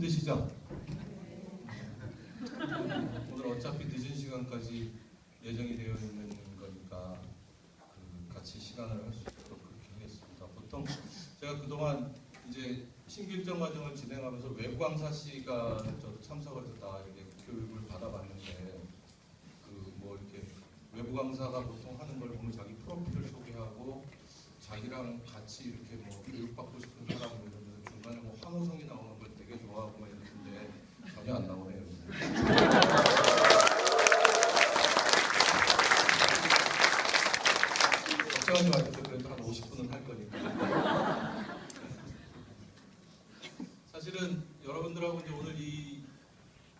힘드시죠? 오늘 어차피 늦은 시간까지 예정이 되어 있는 거니까 같이 시간을 할 수 있도록 그렇게 하겠습니다. 보통 제가 그동안 이제 신규 일정 과정을 진행하면서 외부 강사 시간을 저도 참석을 해서 다 이렇게 교육을 받아봤는데 뭐 이렇게 외부 강사가 보통 하는 걸 보면 자기 프로필을 소개하고 자기랑 같이 이렇게 뭐 교육받고 싶은 사람을 이러면서 중간에 뭐 황우성이 나오는 걸 되게 좋아하고 막 이러는데 전혀 안 나오네요. 걱정하지 마세요. 그래도 한 50분은 할 거니까. 사실은 여러분들하고 이제 오늘 이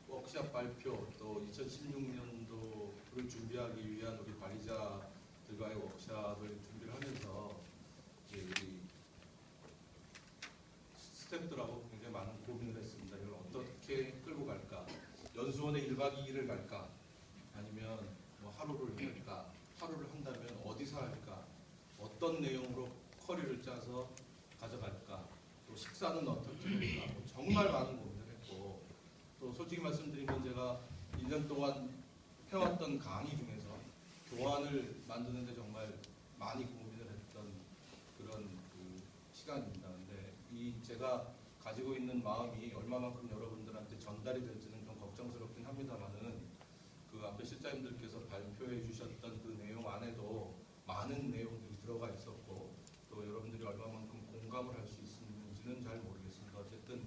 워크샵 발표 또 2016년도를 준비하기 위한 우리 관리자들과의 워크샵을 준비를 하면서 이제 우리 스태프들하고 굉장히 많은 고민을 했습니다. 이걸 어떻게 끌고 갈까? 연수원에 1박 2일을 갈까? 아니면 뭐 하루를 할까? 하루를 한다면 어디서 할까? 어떤 내용으로 커리를 짜서 가져갈까? 또 식사는 어떻게 할까? 뭐 정말 많은 고민을 했고 또 솔직히 말씀드리면 제가 1년 동안 해왔던 강의 중에서 교환을 만드는데 정말 많이 고민을 했던 그런 시간입니다. 근데 이 제가 가지고 있는 마음이 얼마만큼 여러분들한테 전달이 될지는 좀 걱정스럽긴 합니다만은 그 앞에 실장님들께서 발표해 주셨던 그 내용 안에도 많은 내용들이 들어가 있었고 또 여러분들이 얼마만큼 공감을 할 수 있는지는 잘 모르겠습니다. 어쨌든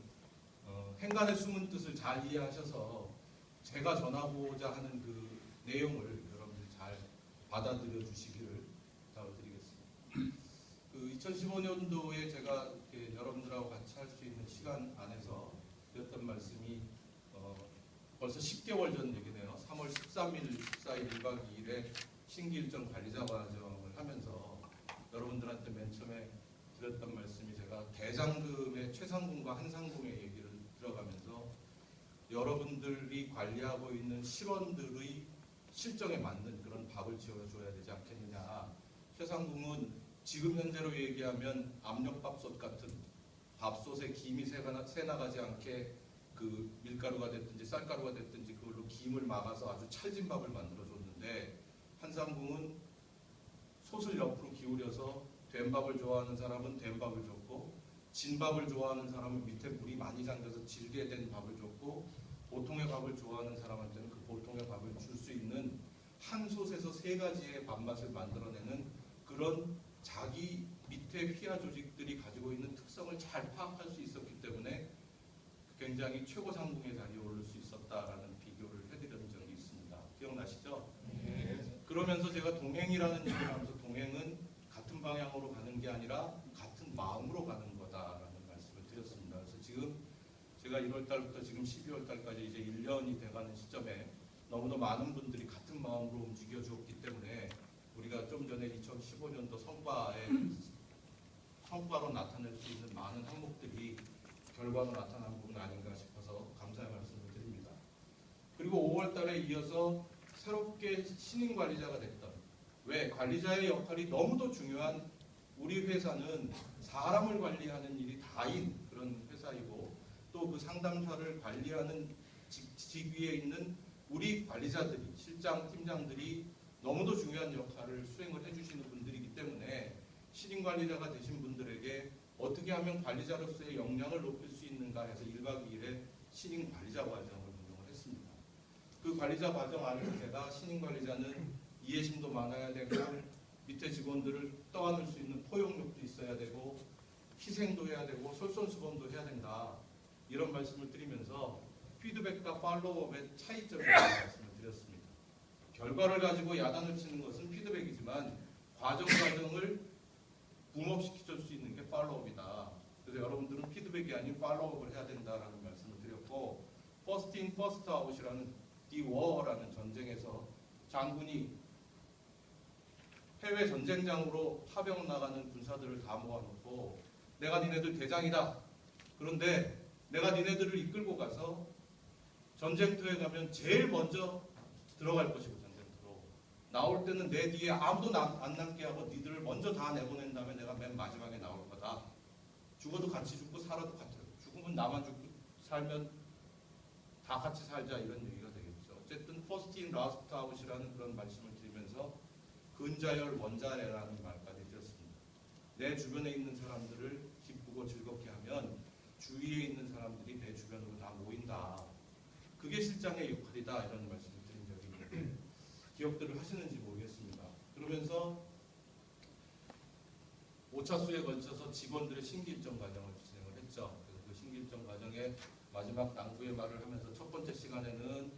행간의 숨은 뜻을 잘 이해하셔서 제가 전하고자 하는 그 내용을 여러분들이 잘 받아들여 주시기를 부탁드리겠습니다. 2015년도에 제가 이렇게 여러분들하고 같이 할 수 있는 시간 안에서 드렸던 말씀이 벌써 10개월 전 얘기네요. 3월 13일, 14일, 1박 2일에 신규 일정 관리자 과정을 하면서 여러분들한테 맨 처음에 드렸던 말씀이 제가 대장금의 최상궁과 한상궁의 얘기를 들어가면서 여러분들이 관리하고 있는 실원들의 실정에 맞는 그런 밥을 지어줘야 되지 않겠느냐. 최상궁은 지금 현재로 얘기하면 압력밥솥 같은 밥솥에 김이 새나가지 않게 그 밀가루가 됐든지 쌀가루가 됐든지 그걸로 김을 막아서 아주 찰진 밥을 만들어줬는데 한상궁은 솥을 옆으로 기울여서 된 밥을 좋아하는 사람은 된 밥을 줬고 진 밥을 좋아하는 사람은 밑에 물이 많이 잠겨서 질게 된 밥을 줬고 보통의 밥을 좋아하는 사람한테는 그 보통의 밥을 줄 수 있는 한 솥에서 3가지의 밥맛을 만들어내는 그런 자기 밑에 휘하 조직들이 가지고 있는 특성을 잘 파악할 수 있었기 때문에 굉장히 최고 상궁의 자리에 오를 수 있었다라는 비교를 해드린 적이 있습니다. 기억나시죠? 네. 그러면서 제가 동행이라는 얘기를 하면서 동행은 같은 방향으로 가는 게 아니라 같은 마음으로 가는 거다라는 말씀을 드렸습니다. 그래서 지금 제가 1월달부터 지금 12월달까지 이제 1년이 돼가는 시점에 너무나 많은 분들이 같은 마음으로 움직여 주었기 때문에 우리가 좀 전에 2015년도 성과로 나타낼 수 있는 많은 항목들이 결과로 나타난 부분 아닌가 싶어서 감사의 말씀을 드립니다. 그리고 5월 달에 이어서 새롭게 신임 관리자가 됐던 왜 관리자의 역할이 너무도 중요한 우리 회사는 사람을 관리하는 일이 다인 그런 회사이고 또 그 상담사를 관리하는 직위에 있는 우리 관리자들이 실장, 팀장들이 너무도 중요한 역할을 수행을 해주시는 분들이기 때문에 신임 관리자가 되신 분들에게 어떻게 하면 관리자로서의 역량을 높일 수 있는가 해서 1박 2일에 신임 관리자 과정을 운영을 했습니다. 그 관리자 과정 안에서 제가 신임 관리자는 이해심도 많아야 되고 밑에 직원들을 떠안을 수 있는 포용력도 있어야 되고 희생도 해야 되고 솔선수범도 해야 된다. 이런 말씀을 드리면서 피드백과 팔로우업의 차이점을 말씀을 드렸습니다. 결과를 가지고 야단을 치는 것은 피드백이지만 과정을 붐업시킬 수 있는 게 팔로우업이다. 그래서 여러분들은 피드백이 아닌 팔로우업을 해야 된다라는 말씀을 드렸고 퍼스트 인 퍼스트 아웃이라는 디워라는 전쟁에서 장군이 해외 전쟁장으로 파병 나가는 군사들을 다 모아놓고 내가 니네들 대장이다. 그런데 내가 니네들을 이끌고 가서 전쟁터에 가면 제일 먼저 들어갈 것이고 전쟁터로 나올 때는 내 뒤에 아무도 안 남게 하고 니들을 먼저 다 내보낸 다음에 내가 맨 마지막에 나올 거다. 죽어도 같이 죽고 살아도 같아요. 죽으면 나만 죽고 살면 다 같이 살자 이런 얘기가 되겠죠. 어쨌든 퍼스트 인 라스트 아웃이라는 그런 말씀을 드리면서 근자열 원자래라는 말까지 드렸습니다. 내 주변에 있는 사람들을 기쁘고 즐겁게 하면 주위에 있는 사람들이 내 주변으로 다 모인다. 그게 실장의 역할이다 이런 말씀을 드린 적이 있는데 기억들을 하시는지 모르겠습니다. 그러면서 5차수에 걸쳐서 직원들의 신기일정 과정을 진행을 했죠. 그래서 그 신기일정 과정에 마지막 당부의 말을 하면서 첫 번째 시간에는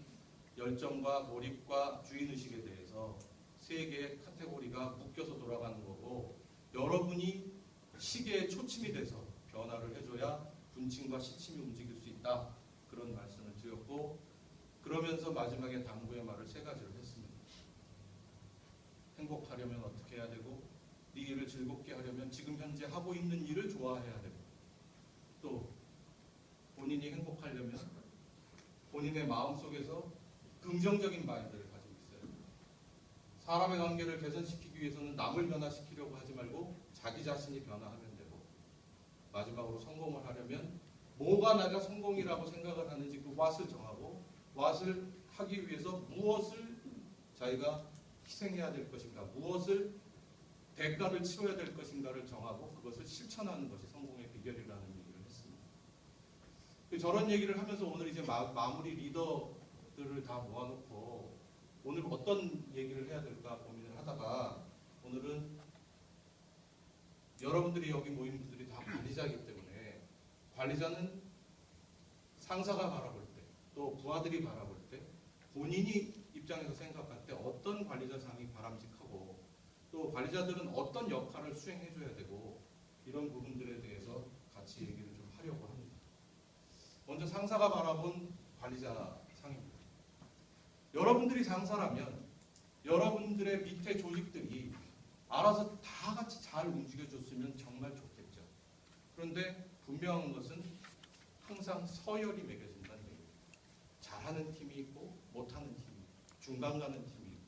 열정과 몰입과 주인의식에 대해서 세 개의 카테고리가 묶여서 돌아가는 거고 여러분이 시계에 초침이 돼서 변화를 해줘야 분침과 시침이 움직일 수 있다. 그런 말씀을 드렸고 그러면서 마지막에 당부의 말을 세 가지를 했습니다. 행복하려면 어떻게 해야 되고 네 일을 즐겁게 하려면 지금 현재 하고 있는 일을 좋아해야 되고 또 본인이 행복하려면 본인의 마음속에서 긍정적인 마인드를 가지고 있어야 됩니다. 사람의 관계를 개선시키기 위해서는 남을 변화시키려고 하지 말고 자기 자신이 변화하면 되고 마지막으로 성공을 하려면 뭐가 내가 성공이라고 생각을 하는지 그 what을 정하고 what을 하기 위해서 무엇을 자기가 희생해야 될 것인가 무엇을 대가를 치러야 될 것인가를 정하고 그것을 실천하는 것이 성공의 비결이라는 얘기를 했습니다. 저런 얘기를 하면서 오늘 이제 마무리 리더들을 다 모아놓고 오늘 어떤 얘기를 해야 될까 고민을 하다가 오늘은 여러분들이 여기 모인 분들이 다 관리자이기 때문에 관리자는 상사가 바라볼 때 또 부하들이 바라볼 때 본인이 입장에서 생각할 때 어떤 관리자상이 바람직하고 또 관리자들은 어떤 역할을 수행해줘야 되고 이런 부분들에 대해서 같이 얘기를 좀 하려고 합니다. 먼저 상사가 바라본 관리자상입니다. 여러분들이 상사라면 여러분들의 밑에 조직들이 알아서 다 같이 잘 움직여줬으면 정말 좋겠죠. 그런데 분명한 것은 항상 서열이 매겨진다는 얘기예요. 잘하는 팀이 있고 못하는 팀이 있고 중간 가는 팀이 있고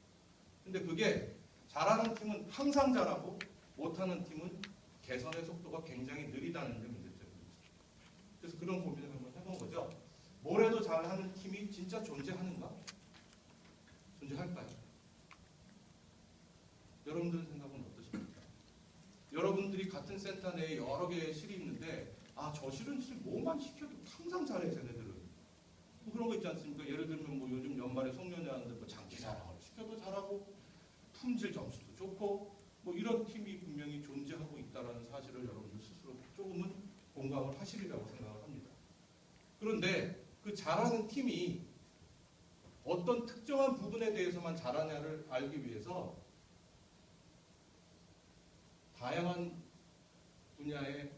근데 그게 잘하는 팀은 항상 잘하고 못하는 팀은 개선의 속도가 굉장히 느리다는 게 문제점입니다. 그래서 그런 고민을 한번 해본 거죠. 뭘 해도 잘하는 팀이 진짜 존재하는가? 존재할까요? 여러분들 생각은 어떠십니까? 여러분들이 같은 센터 내에 여러 개의 실이 있는데 저 실은 뭐만 시켜도 항상 잘해 쟤네들은 뭐 그런 거 있지 않습니까? 예를 들면 뭐 요즘 연말에 송년회하는데 뭐 장기자랑을 시켜도 잘하고 품질 점수도 좋고 뭐 이런 팀이 분명히 존재하고 있다는 사실을 여러분들 스스로 조금은 공감을 하시리라고 생각을 합니다. 그런데 그 잘하는 팀이 어떤 특정한 부분에 대해서만 잘하냐를 알기 위해서 다양한 분야의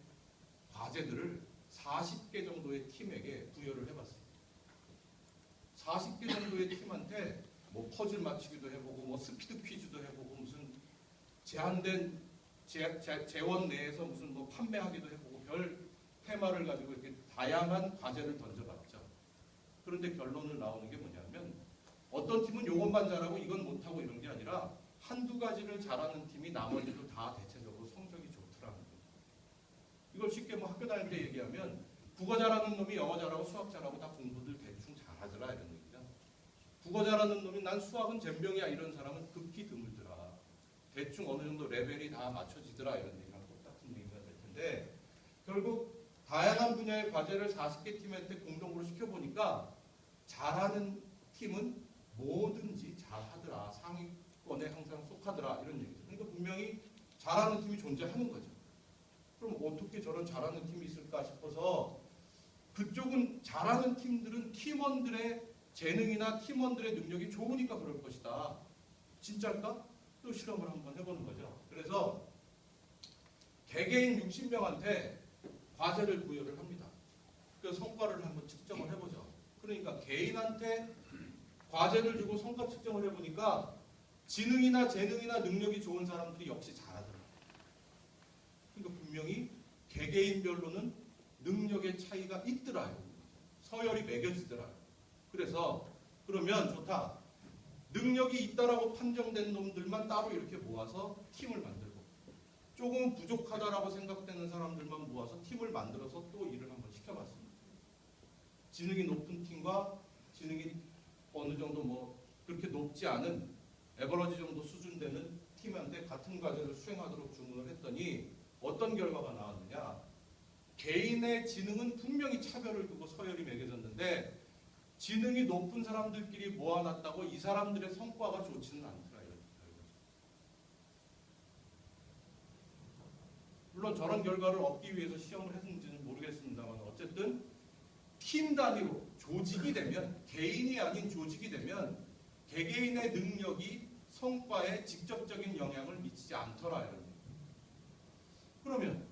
과제들을 40개 정도의 팀에게 부여를 해봤습니다. 40개 정도의 팀한테 뭐 퍼즐 맞추기도 해보고 뭐 스피드 퀴즈도 해보고 무슨 제한된 재원 내에서 무슨 뭐 판매하기도 해보고 별 테마를 가지고 이렇게 다양한 과제를 던져봤죠. 그런데 결론을 나오는 게 뭐냐면 어떤 팀은 이것만 잘하고 이건 못하고 이런 게 아니라 한두 가지를 잘하는 팀이 나머지도 다 대체적으로 성적이 좋더라는 거예요. 이걸 쉽게 뭐 학교 다닐 때 얘기하면 국어 잘하는 놈이 영어 잘하고 수학 잘하고 다 공부들 대충 잘하더라 이런 얘기죠. 국어 잘하는 놈이 난 수학은 젬병이야 이런 사람은 극히 드물더라. 대충 어느 정도 레벨이 다 맞춰지더라 이런 얘기랑 똑같은 얘기가 될 텐데 결국 다양한 분야의 과제를 40개 팀한테 공동으로 시켜보니까 잘하는 팀은 뭐든지 잘하더라. 상위권에 항상 속하더라 이런 얘기죠. 그러니까 분명히 잘하는 팀이 존재하는 거죠. 그럼 어떻게 저런 잘하는 팀이 있을까 싶어서 그쪽은 잘하는 팀들은 팀원들의 재능이나 팀원들의 능력이 좋으니까 그럴 것이다. 진짜일까? 또 실험을 한번 해보는 거죠. 그래서 개개인 60명한테 과제를 부여를 합니다. 그래서 성과를 한번 측정을 해보죠. 그러니까 개인한테 과제를 주고 성과 측정을 해보니까 지능이나 재능이나 능력이 좋은 사람들이 역시 잘하더라고요. 그러니까 분명히 개개인별로는 능력의 차이가 있더라요. 서열이 매겨지더라요. 그래서 그러면 좋다. 능력이 있다라고 판정된 놈들만 따로 이렇게 모아서 팀을 만들고 조금 부족하다라고 생각되는 사람들만 모아서 팀을 만들어서 또 일을 한번 시켜봤습니다. 지능이 높은 팀과 지능이 어느 정도 뭐 그렇게 높지 않은 에버러지 정도 수준 되는 팀한테 같은 과제를 수행하도록 주문을 했더니 어떤 결과가 나왔느냐. 개인의 지능은 분명히 차별을 두고 서열이 매겨졌는데 지능이 높은 사람들끼리 모아놨다고 이 사람들의 성과가 좋지는 않더라. 물론 저런 결과를 얻기 위해서 시험을 했는지는 모르겠습니다만 어쨌든 팀 단위로 조직이 되면 개인이 아닌 조직이 되면 개개인의 능력이 성과에 직접적인 영향을 미치지 않더라. 이런 얘기. 그러면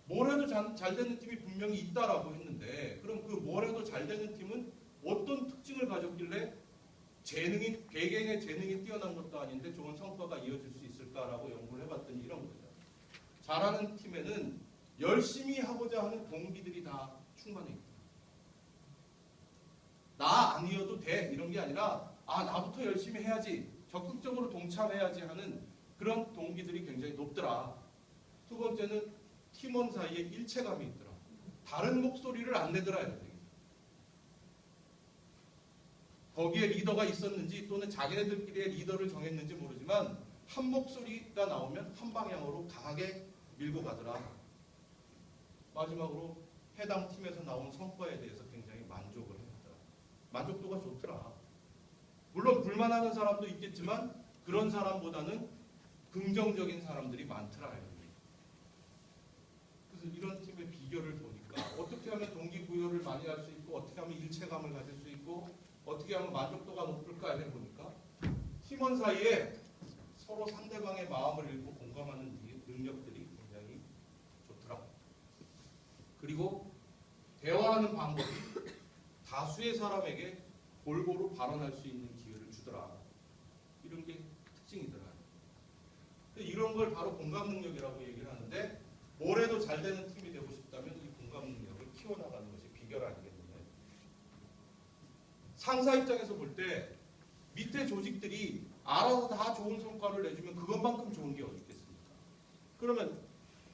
뭘 해도 잘 되는 팀이 분명히 있다라고 했는데 그럼 그 뭘 해도 잘 되는 팀은 어떤 특징을 가졌길래 개개인의 재능이 뛰어난 것도 아닌데 좋은 성과가 이어질 수 있을까라고 연구를 해봤더니 이런 거죠. 잘하는 팀에는 열심히 하고자 하는 동기들이 다 충만해 있다. 나 아니어도 돼 이런 게 아니라 나부터 열심히 해야지 적극적으로 동참해야지 하는 그런 동기들이 굉장히 높더라. 두 번째는 팀원 사이에 일체감이 있더라. 다른 목소리를 안 내더라. 이런 얘기죠. 거기에 리더가 있었는지 또는 자기네들끼리의 리더를 정했는지 모르지만 한 목소리가 나오면 한 방향으로 강하게 밀고 가더라. 마지막으로 해당 팀에서 나온 성과에 대해서 굉장히 만족을 했더라. 만족도가 좋더라. 물론 불만하는 사람도 있겠지만 그런 사람보다는 긍정적인 사람들이 많더라. 그래서 이런 팀의 비결을 보니까 어떻게 하면 동기부여를 많이 할 수 있고 어떻게 하면 일체감을 가질 수 있고 어떻게 하면 만족도가 높을까에 보니까 팀원 사이에 서로 상대방의 마음을 읽고 공감하는 능력들이 굉장히 좋더라. 그리고 대화하는 방법이 다수의 사람에게 골고루 발언할 수 있는 기회를 주더라. 이런 게 특징이더라. 이런 걸 바로 공감 능력이라고 얘기를 하는데 뭘 해도 잘 되는 팀이 되고 싶다면 이 공감 능력을 키워나가는 것이 비결 아니겠느냐. 상사 입장에서 볼 때 밑에 조직들이 알아서 다 좋은 성과를 내주면 그것만큼 좋은 게 어디 있겠습니까? 그러면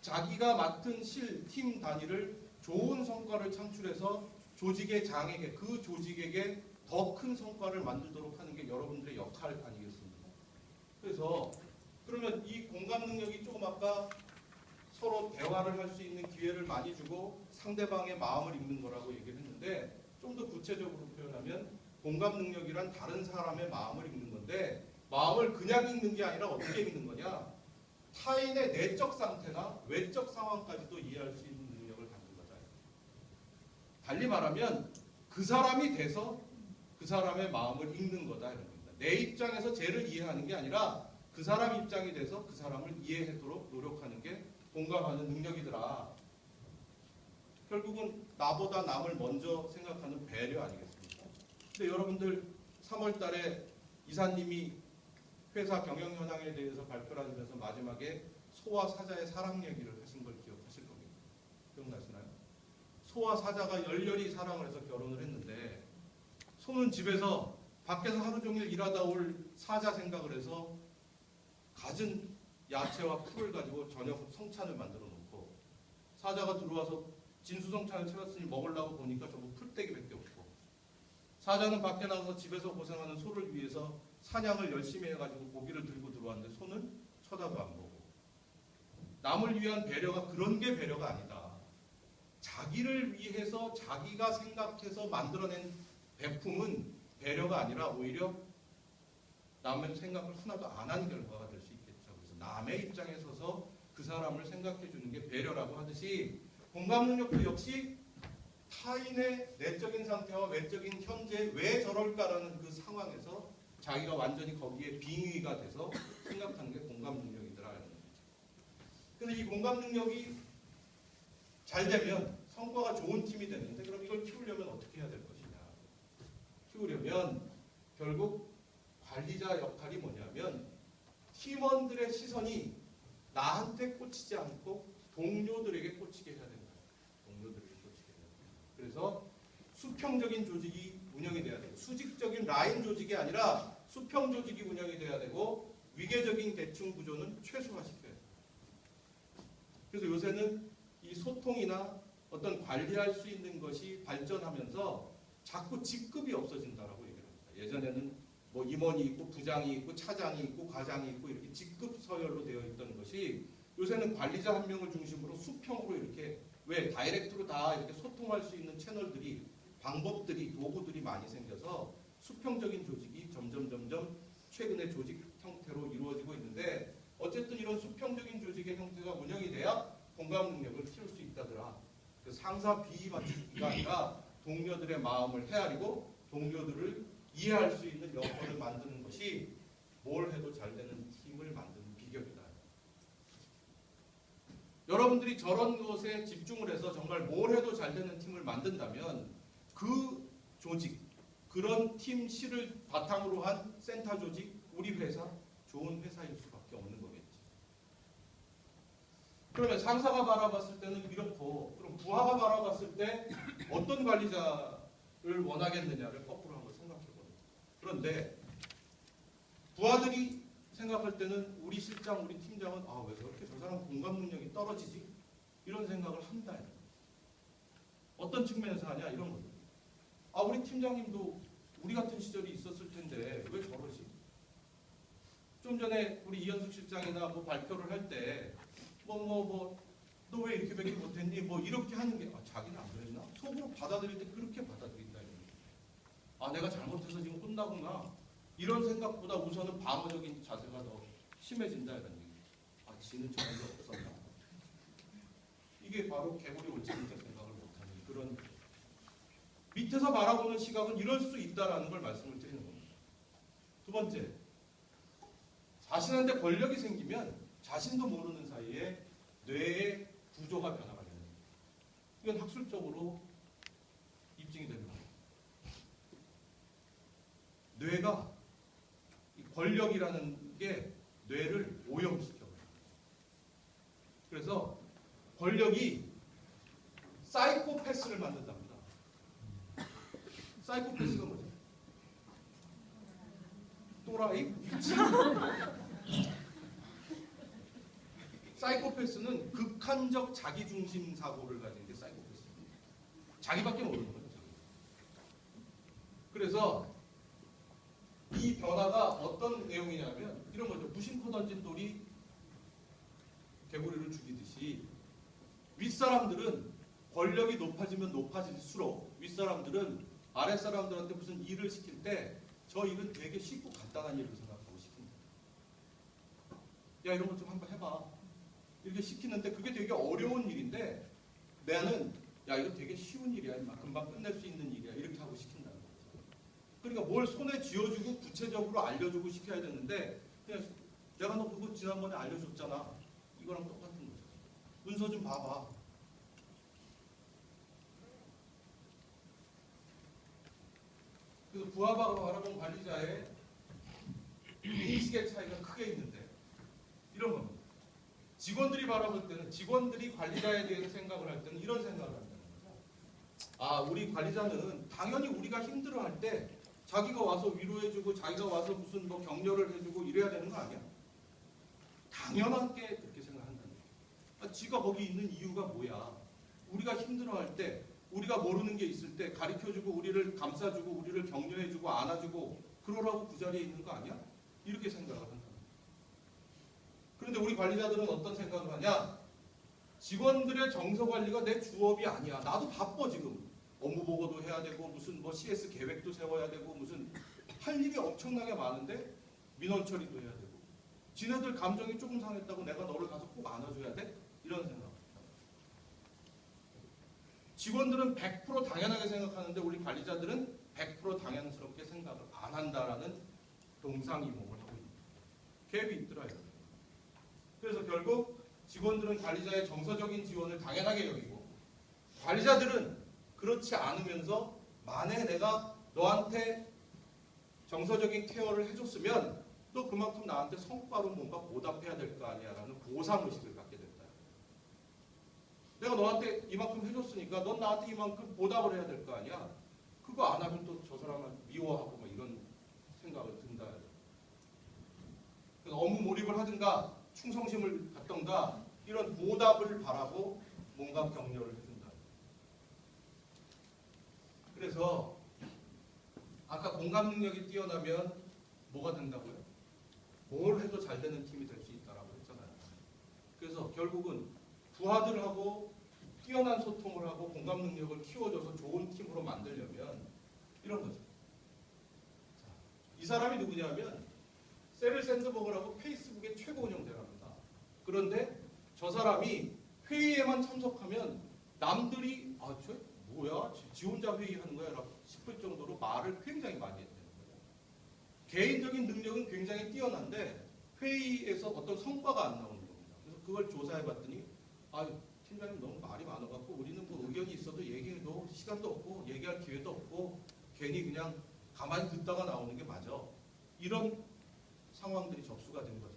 자기가 맡은 팀 단위를 좋은 성과를 창출해서 조직의 장에게 그 조직에게 더 큰 성과를 만들도록 하는 게 여러분들의 역할 아니겠습니까? 그래서 그러면 이 공감 능력이 조금 아까 서로 대화를 할 수 있는 기회를 많이 주고 상대방의 마음을 읽는 거라고 얘기를 했는데 좀 더 구체적으로 표현하면 공감 능력이란 다른 사람의 마음을 읽는 건데 마음을 그냥 읽는 게 아니라 어떻게 읽는 거냐? 타인의 내적 상태나 외적 상황까지도 이해할 수 있는 능력을 갖는 거다. 달리 말하면 그 사람이 돼서 그 사람의 마음을 읽는 거다 이런 겁니다. 내 입장에서 쟤를 이해하는 게 아니라 그 사람 입장이 돼서 그 사람을 이해하도록 노력하는 게 공감하는 능력이더라. 결국은 나보다 남을 먼저 생각하는 배려 아니겠습니까? 근데 여러분들 3월 달에 이사님이 회사 경영 현황에 대해서 발표를 하면서 마지막에 소와 사자의 사랑 얘기를 하신 걸 기억하실 겁니다. 기억나시나요? 소와 사자가 열렬히 사랑을 해서 결혼을 했는데 소는 집에서 밖에서 하루 종일 일하다 올 사자 생각을 해서 갖은 야채와 풀을 가지고 저녁 성찬을 만들어 놓고 사자가 들어와서 진수성찬을 차렸으니 먹으려고 보니까 저거 풀떼기밖에 없고 사자는 밖에 나가서 집에서 고생하는 소를 위해서 사냥을 열심히 해가지고 고기를 들고 들어왔는데 소는 쳐다도 안 보고 남을 위한 배려가 그런 게 배려가 아니다. 자기를 위해서 자기가 생각해서 만들어낸 배품은 배려가 아니라 오히려 남의 생각을 하나도 안 한 결과가 될 수 있겠죠. 그래서 남의 입장에 서서 그 사람을 생각해 주는 게 배려라고 하듯이 공감 능력도 역시 타인의 내적인 상태와 외적인 현재 왜 저럴까라는 그 상황에서 자기가 완전히 거기에 빙의가 돼서 생각하는 게 공감 능력이더라. 그래서 이 공감 능력이 잘 되면 성과가 좋은 팀이 되는데 그럼 이걸 키우려면 어떻게 해야 될 것이냐. 키우려면 결국 관리자 역할이 뭐냐면 팀원들의 시선이 나한테 꽂히지 않고 동료들에게 꽂히게 해야 된다. 동료들에게 꽂히게 해야 된다. 그래서 수평적인 조직이 운영이 돼야 되고 수직적인 라인 조직이 아니라 수평 조직이 운영이 돼야 되고 위계적인 계층 구조는 최소화시켜야 돼요. 그래서 요새는 이 소통이나 어떤 관리할 수 있는 것이 발전하면서 자꾸 직급이 없어진다라고 얘기를 합니다. 예전에는 뭐 임원이 있고 부장이 있고 차장이 있고 과장이 있고 이렇게 직급 서열로 되어 있던 것이 요새는 관리자 한 명을 중심으로 수평으로 이렇게 왜 다이렉트로 다 이렇게 소통할 수 있는 채널들이 방법들이 도구들이 많이 생겨서 수평적인 조직이 점점 최근의 조직 형태로 이루어지고 있는데 어쨌든 이런 수평적인 조직의 형태가 운영이 돼야 공감 능력을 키울 수 있다더라. 그 상사 비위 맞추기가 아니라 동료들의 마음을 헤아리고 동료들을 이해할 수 있는 여건을 만드는 것이 뭘 해도 잘 되는 팀을 만드는 비결이다. 여러분들이 저런 것에 집중을 해서 정말 뭘 해도 잘 되는 팀을 만든다면 그 조직, 그런 팀 실을 바탕으로 한 센터 조직, 우리 회사, 좋은 회사일 수밖에 없는 거겠지. 그러면 상사가 바라봤을 때는 이렇고, 그럼 부하가 바라봤을 때 어떤 관리자를 원하겠느냐를 거꾸로 한번 생각해보는. 그런데 부하들이 생각할 때는 우리 실장, 우리 팀장은 왜 저렇게 저 사람 공감 능력이 떨어지지? 이런 생각을 한다. 어떤 측면에서 하냐? 이런 거죠. 우리 팀장님도 우리 같은 시절이 있었을 텐데 왜 저러지? 좀 전에 우리 이현숙 실장이나 뭐 발표를 할 때 너 왜 이렇게밖에 못했니? 뭐 이렇게 하는 게 자기는 안 그랬나? 속으로 받아들일 때 그렇게 받아들인다. 내가 잘못해서 지금 혼나구나. 이런 생각보다 우선은 방어적인 자세가 더 심해진다. 이런 얘기. 지는 저런 게 없었나? 이게 바로 개구리 올챙이적 생각을 못하는 그런 밑에서 바라보는 시각은 이럴 수 있다라는 걸 말씀을 드리는 겁니다. 두 번째, 자신한테 권력이 생기면 자신도 모르는 사이에 뇌의 구조가 변화가 되는 거예요. 이건 학술적으로 입증이 됩니다. 뇌가 이 권력이라는 게 뇌를 오염시켜요. 그래서 권력이 사이코패스를 만든답니다. 사이코패스가 뭐죠? 또라이? 미친? 사이코패스는 극한적 자기중심 사고를 가진 게 사이코패스입니다. 자기밖에 모르는 거죠. 그래서 이 변화가 어떤 내용이냐면 이런 거죠. 무심코 던진 돌이 개구리를 죽이듯이 윗사람들은 권력이 높아지면 높아질수록 윗사람들은 아랫사람들한테 무슨 일을 시킬 때 저 일은 되게 쉽고 간단한 일을 생각하고 시킵니다. 야, 이런 것 좀 한번 해봐. 이렇게 시키는데 그게 되게 어려운 일인데 나는 야, 이거 되게 쉬운 일이야. 금방 끝낼 수 있는 일이야. 이렇게 하고 시킨다는 거죠. 그러니까 뭘 손에 쥐어주고 구체적으로 알려주고 시켜야 되는데 그냥 내가 너 그거 지난번에 알려줬잖아. 이거랑 똑같은 거죠. 문서 좀 봐봐. 그래서 부하가 바라본 관리자의 인식의 차이가 크게 있는데 이런 겁니다. 직원들이 바라볼 때는 직원들이 관리자에 대해서 생각을 할 때는 이런 생각을 한다는 거죠. 우리 관리자는 당연히 우리가 힘들어할 때 자기가 와서 위로해주고 자기가 와서 무슨 격려를 해주고 이래야 되는 거 아니야? 당연하게 그렇게 생각한다는 거예요. 지가 거기 있는 이유가 뭐야? 우리가 힘들어할 때 우리가 모르는 게 있을 때 가르쳐주고 우리를 감싸주고 우리를 격려해주고 안아주고 그러라고 그 자리에 있는 거 아니야? 이렇게 생각을 한다. 그런데 우리 관리자들은 어떤 생각을 하냐? 직원들의 정서관리가 내 주업이 아니야. 나도 바빠 지금. 업무 보고도 해야 되고 무슨 CS 계획도 세워야 되고 무슨 할 일이 엄청나게 많은데 민원 처리도 해야 되고 지네들 감정이 조금 상했다고 내가 너를 가서 꼭 안아줘야 돼? 이런 생각. 직원들은 100% 당연하게 생각하는데 우리 관리자들은 100% 당연스럽게 생각을 안 한다라는 동상이몽을 하고 있는 갭이 있더라고요. 그래서 결국 직원들은 관리자의 정서적인 지원을 당연하게 여기고 관리자들은 그렇지 않으면서 만약에 내가 너한테 정서적인 케어를 해줬으면 또 그만큼 나한테 성과로 뭔가 보답해야 될 거 아니야 라는 보상의식을 갖게 된다. 내가 너한테 이만큼 해줬으니까 넌 나한테 이만큼 보답을 해야 될 거 아니야. 그거 안 하면 또 저 사람을 미워하고 뭐 이런 생각을 든다. 그래서 업무 몰입을 하든가 충성심을 갖던가 이런 보답을 바라고 뭔가 격려를 해준다. 그래서 아까 공감 능력이 뛰어나면 뭐가 된다고요? 뭘 해도 잘 되는 팀이 될 수 있다라고 했잖아요. 그래서 결국은 부하들하고 뛰어난 소통을 하고 공감 능력을 키워줘서 좋은 팀으로 만들려면 이런 거죠. 자, 이 사람이 누구냐면 세릴 샌드버그라고 페이스북의 최고 운영자랍니다. 그런데 저 사람이 회의에만 참석하면 남들이 저 뭐야? 지 혼자 회의하는 거야? 라고 싶을 정도로 말을 굉장히 많이 했다는 거예요. 개인적인 능력은 굉장히 뛰어난데 회의에서 어떤 성과가 안 나오는 겁니다. 그래서 그걸 조사해봤더니 팀장님 너무 말이 많아갖고 우리는 뭐 의견이 있어도 얘기해도 시간도 없고 얘기할 기회도 없고 괜히 그냥 가만히 듣다가 나오는 게 맞아. 이런 상황들이 접수가 된 거죠.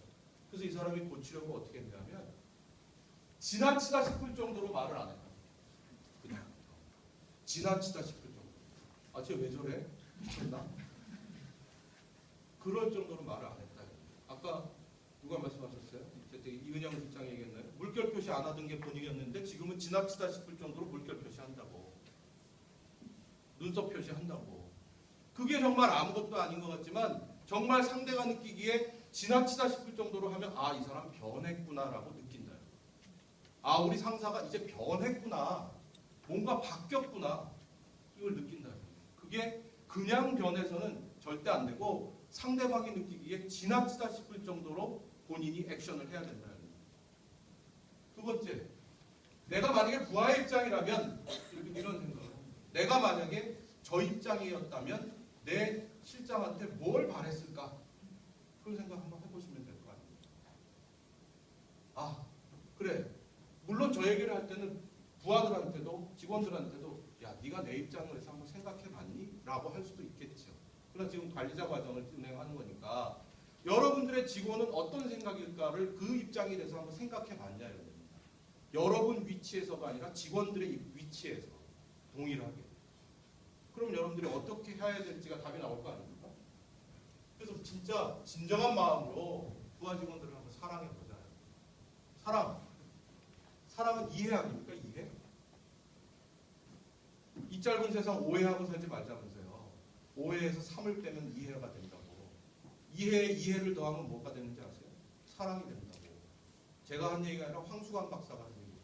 그래서 이 사람이 고치려고 어떻게 했냐면 지나치다 싶을 정도로 말을 안 했다. 그냥 지나치다 싶을 정도. 쟤 왜 저래? 미쳤나? 그럴 정도로 말을 안 했다. 아까 누가 말씀하셨어요? 이은영 실장이 얘기했나요? 물결 표시 안 하던 게 본인이었는데 지금은 지나치다 싶을 정도로 물결 표시한다고. 눈썹 표시한다고. 그게 정말 아무것도 아닌 것 같지만 정말 상대가 느끼기에 지나치다 싶을 정도로 하면 이 사람 변했구나라고 느낀다. 우리 상사가 이제 변했구나. 뭔가 바뀌었구나. 이걸 느낀다. 그게 그냥 변해서는 절대 안 되고 상대방이 느끼기에 지나치다 싶을 정도로 본인이 액션을 해야 된다. 두 번째, 내가 만약에 부하의 입장이라면 이런 생각을 합니다. 내가 만약에 저 입장이었다면 내 실장한테 뭘 바랬을까? 그런 생각 한번 해보시면 될 거 아닙니까? 그래. 물론 저 얘기를 할 때는 부하들한테도 직원들한테도 네가 내 입장을 해서 한번 생각해봤니? 라고 할 수도 있겠죠. 그러나 지금 관리자 과정을 진행하는 거니까 여러분들의 직원은 어떤 생각일까를 그 입장이 돼서 한번 생각해봤냐 이겁니다. 여러분 위치에서가 아니라 직원들의 위치에서 동일하게. 그럼 여러분들이 어떻게 해야 될지가 답이 나올 거 아닙니까? 그래서 진짜 진정한 마음으로 부하 직원들을 한번 사랑해보자. 사랑은 이해 아닙니까? 이해? 이 짧은 세상 오해하고 살지 말자면서요. 오해에서 3을 빼면 이해가 된다고. 이해에 이해를 더하면 뭐가 되는지 아세요? 사랑이 된다고. 제가 한 얘기가 아니라 황수관 박사가 한 얘기예요.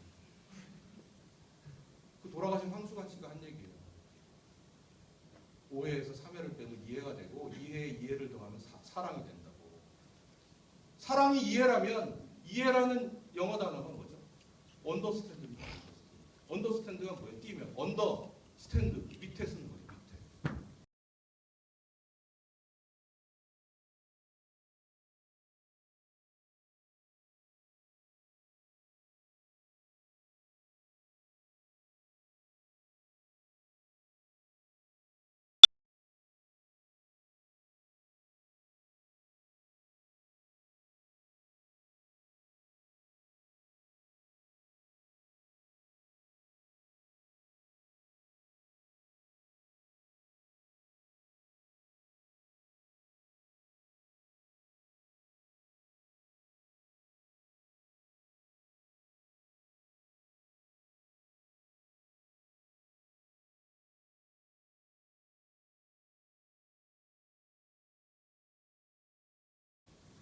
그 돌아가신 황수관 씨가 한 얘기예요. 오해에서 3회를 빼면 이해가 되고 이해에 이해를 더하면 사랑이 된다고. 사랑이 이해라면 이해라는 영어 단어가 뭐죠? 언더스탠드입니다. 언더스탠드가 뭐예요? 띄면 언더스탠드 밑에 쓰는 거예요. 밑에.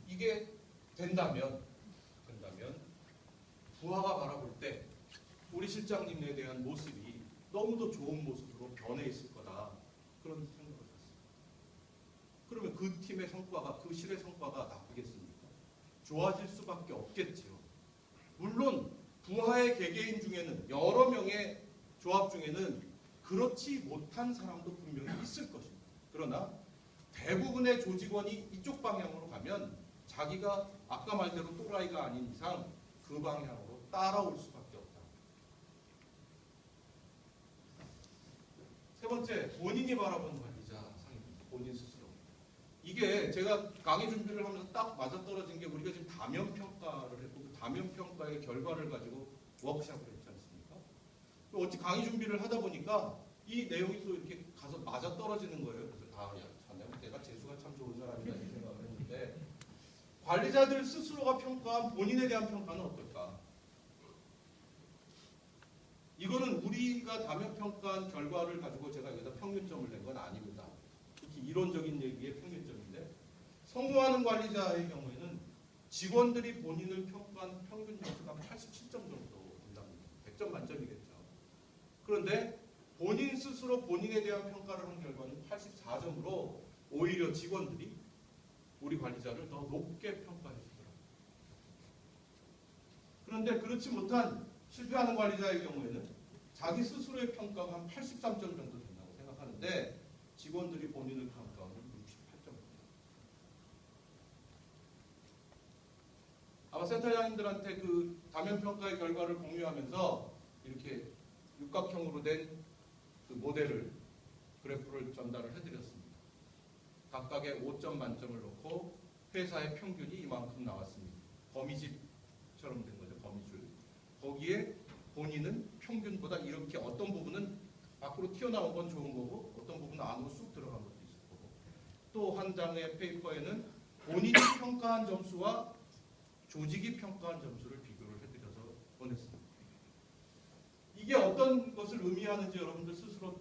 이게 된다면 부하가 바라볼 때 우리 실장님에 대한 모습이 너무도 좋은 모습으로 변해 있을 거다. 그런 생각을 했습니다. 그러면 그 팀의 성과가, 그 실의 성과가 나쁘겠습니까? 좋아질 수밖에 없겠지요. 물론 부하의 개개인 중에는 여러 명의 조합 중에는 그렇지 못한 사람도 분명히 있을 것입니다. 그러나 대부분의 조직원이 이쪽 방향으로 가면 자기가 아까 말대로 또라이가 아닌 이상 그 방향으로 따라올 수밖에 없다. 세 번째, 본인이 바라보는 관리자 상입니다. 본인 스스로. 이게 제가 강의 준비를 하면서 딱 맞아떨어진 게 우리가 지금 다면평가를 했고 그 다면평가의 결과를 가지고 워크숍을 했지 않습니까? 어찌 강의 준비를 하다 보니까 이 내용이 또 이렇게 가서 맞아떨어지는 거예요. 그래서 내가 재수가 참 좋은 사람이다 이 생각을 했는데 관리자들 스스로가 평가한 본인에 대한 평가는 어떨까? 이거는 우리가 담협평가한 결과를 가지고 제가 여기다 평균점을 낸 건 아닙니다. 특히 이론적인 얘기의 평균점인데 성공하는 관리자의 경우에는 직원들이 본인을 평가한 평균 점수가 87점 정도 된답니다. 100점 만점이겠죠. 그런데 본인 스스로 본인에 대한 평가를 한 결과는 84점으로 오히려 직원들이 우리 관리자를 더 높게 평가해 주더라고요. 그런데 그렇지 못한 실패하는 관리자의 경우에는 자기 스스로의 평가가 한 83점 정도 된다고 생각하는데 직원들이 본인을 평가하는 68점입니다. 아마 센터장님들한테 그 담연평가의 결과를 공유하면서 이렇게 육각형으로 된 그 모델을 그래프를 전달을 해드렸습니다. 각각의 5점 만점을 놓고 회사의 평균이 이만큼 나왔습니다. 거미집처럼 된 거죠. 거미줄. 거기에 본인은 평균보다 이렇게 어떤 부분은 밖으로 튀어나온 건 좋은 거고 어떤 부분은 안으로 쑥 들어간 것도 있을 거고 또 한 장의 페이퍼에는 본인이 평가한 점수와 조직이 평가한 점수를 비교를 해드려서 보냈습니다. 이게 어떤 것을 의미하는지 여러분들 스스로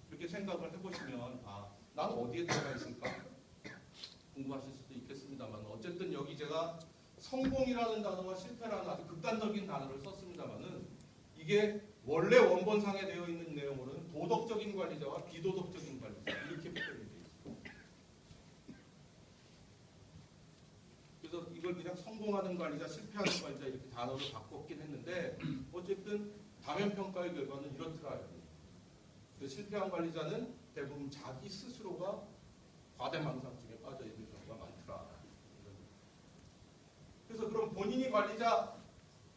이렇게 생각을 해보시면 난 어디에 들어가 있을까 궁금하실 수도 있겠습니다만 어쨌든 여기 제가 성공이라는 단어와 실패라는 아주 극단적인 단어를 썼습니다만은 이게 원래 원본상에 되어 있는 내용으로는 도덕적인 관리자와 비도덕적인 관리자 이렇게 표현이 되어 있습니다. 그래서 이걸 그냥 성공하는 관리자, 실패하는 관리자 이렇게 단어를 바꿨긴 했는데 어쨌든 담연평가의 결과는 이렇더라요. 실패한 관리자는 대부분 자기 스스로가 과대망상증에 빠져 있는 경우가 많더라. 그래서 그럼 본인이 관리자,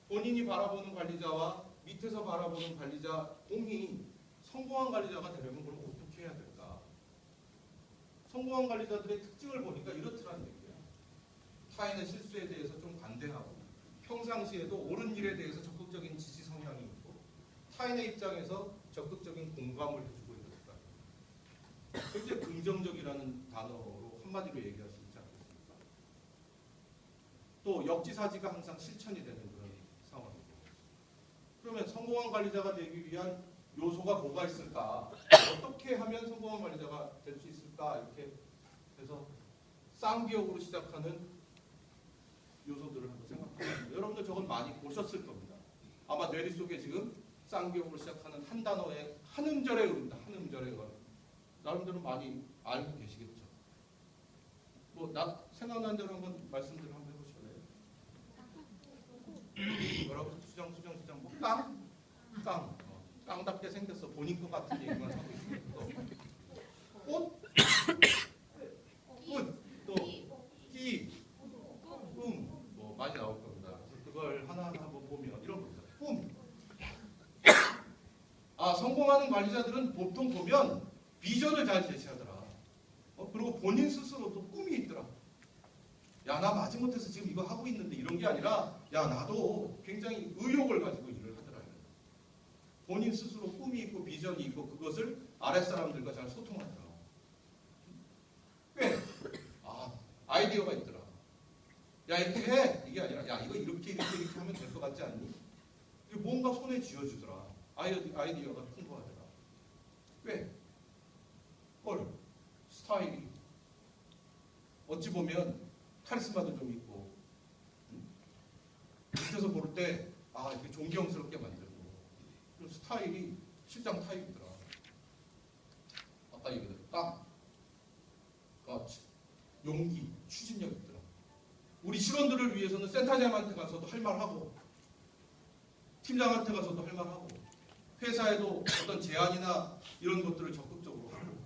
본인이 바라보는 관리자와 밑에서 바라보는 관리자 공이 성공한 관리자가 되려면 그럼 어떻게 해야 될까? 성공한 관리자들의 특징을 보니까 이렇더라는 얘기예요. 타인의 실수에 대해서 좀 관대하고 평상시에도 옳은 일에 대해서 적극적인 지시 성향이 있고 타인의 입장에서 적극적인 공감을 해주고 있다. 굉장히 긍정적이라는 단어로 한마디로 얘기할 수 있지 않겠습니까? 또 역지사지가 항상 실천이 되는 그런 상황이고 그러면 성공한 관리자가 되기 위한 요소가 뭐가 있을까? 어떻게 하면 성공한 관리자가 될 수 있을까? 이렇게 해서 쌍기역으로 시작하는 요소들을 한번 생각해보겠습니다. 여러분들 저건 많이 보셨을 겁니다. 아마 뇌리 속에 지금 쌍기역으로 시작하는 한 단어의 한 음절의 의미입니다. 한 음절의 의미. 여러분들은 많이 알고 계시겠죠. 뭐 생각나는 대로 한번 말씀들을 한번 해보실래요? 뭐라고? 수정 뭐 깡답게 생겼어. 본인 것 같은 얘기만 하고 있습니다. 꽃, 또 끼, 뭐 많이 나올 겁니다. 그걸 하나하나 한번 보면 이런 겁니다. 성공하는 관리자들은 보통 보면 비전을 잘 제시하더라. 그리고 본인 스스로도 꿈이 있더라. 야, 나 마지못해서 지금 이거 하고 있는데 이런 게 아니라 야, 나도 굉장히 의욕을 가지고 일을 하더라. 본인 스스로 꿈이 있고 비전이 있고 그것을 아랫사람들과 잘 소통하더라. 왜? 아이디어가 있더라. 야, 이렇게 해! 이게 아니라 야, 이거 이렇게 하면 될 것 같지 않니? 뭔가 손에 쥐어주더라. 아이디어가 풍부하더라. 왜? 스타일이 어찌 보면 카리스마도 좀 있고 밑에서 볼 때 이렇게 존경스럽게 만들고 스타일이 실장 타입이더라. 아까 얘기했던 용기, 추진력 있더라. 우리 직원들을 위해서는 센터장한테 가서도 할 말하고 팀장한테 가서도 할 말하고 회사에도 어떤 제안이나 이런 것들을 적극적으로 하고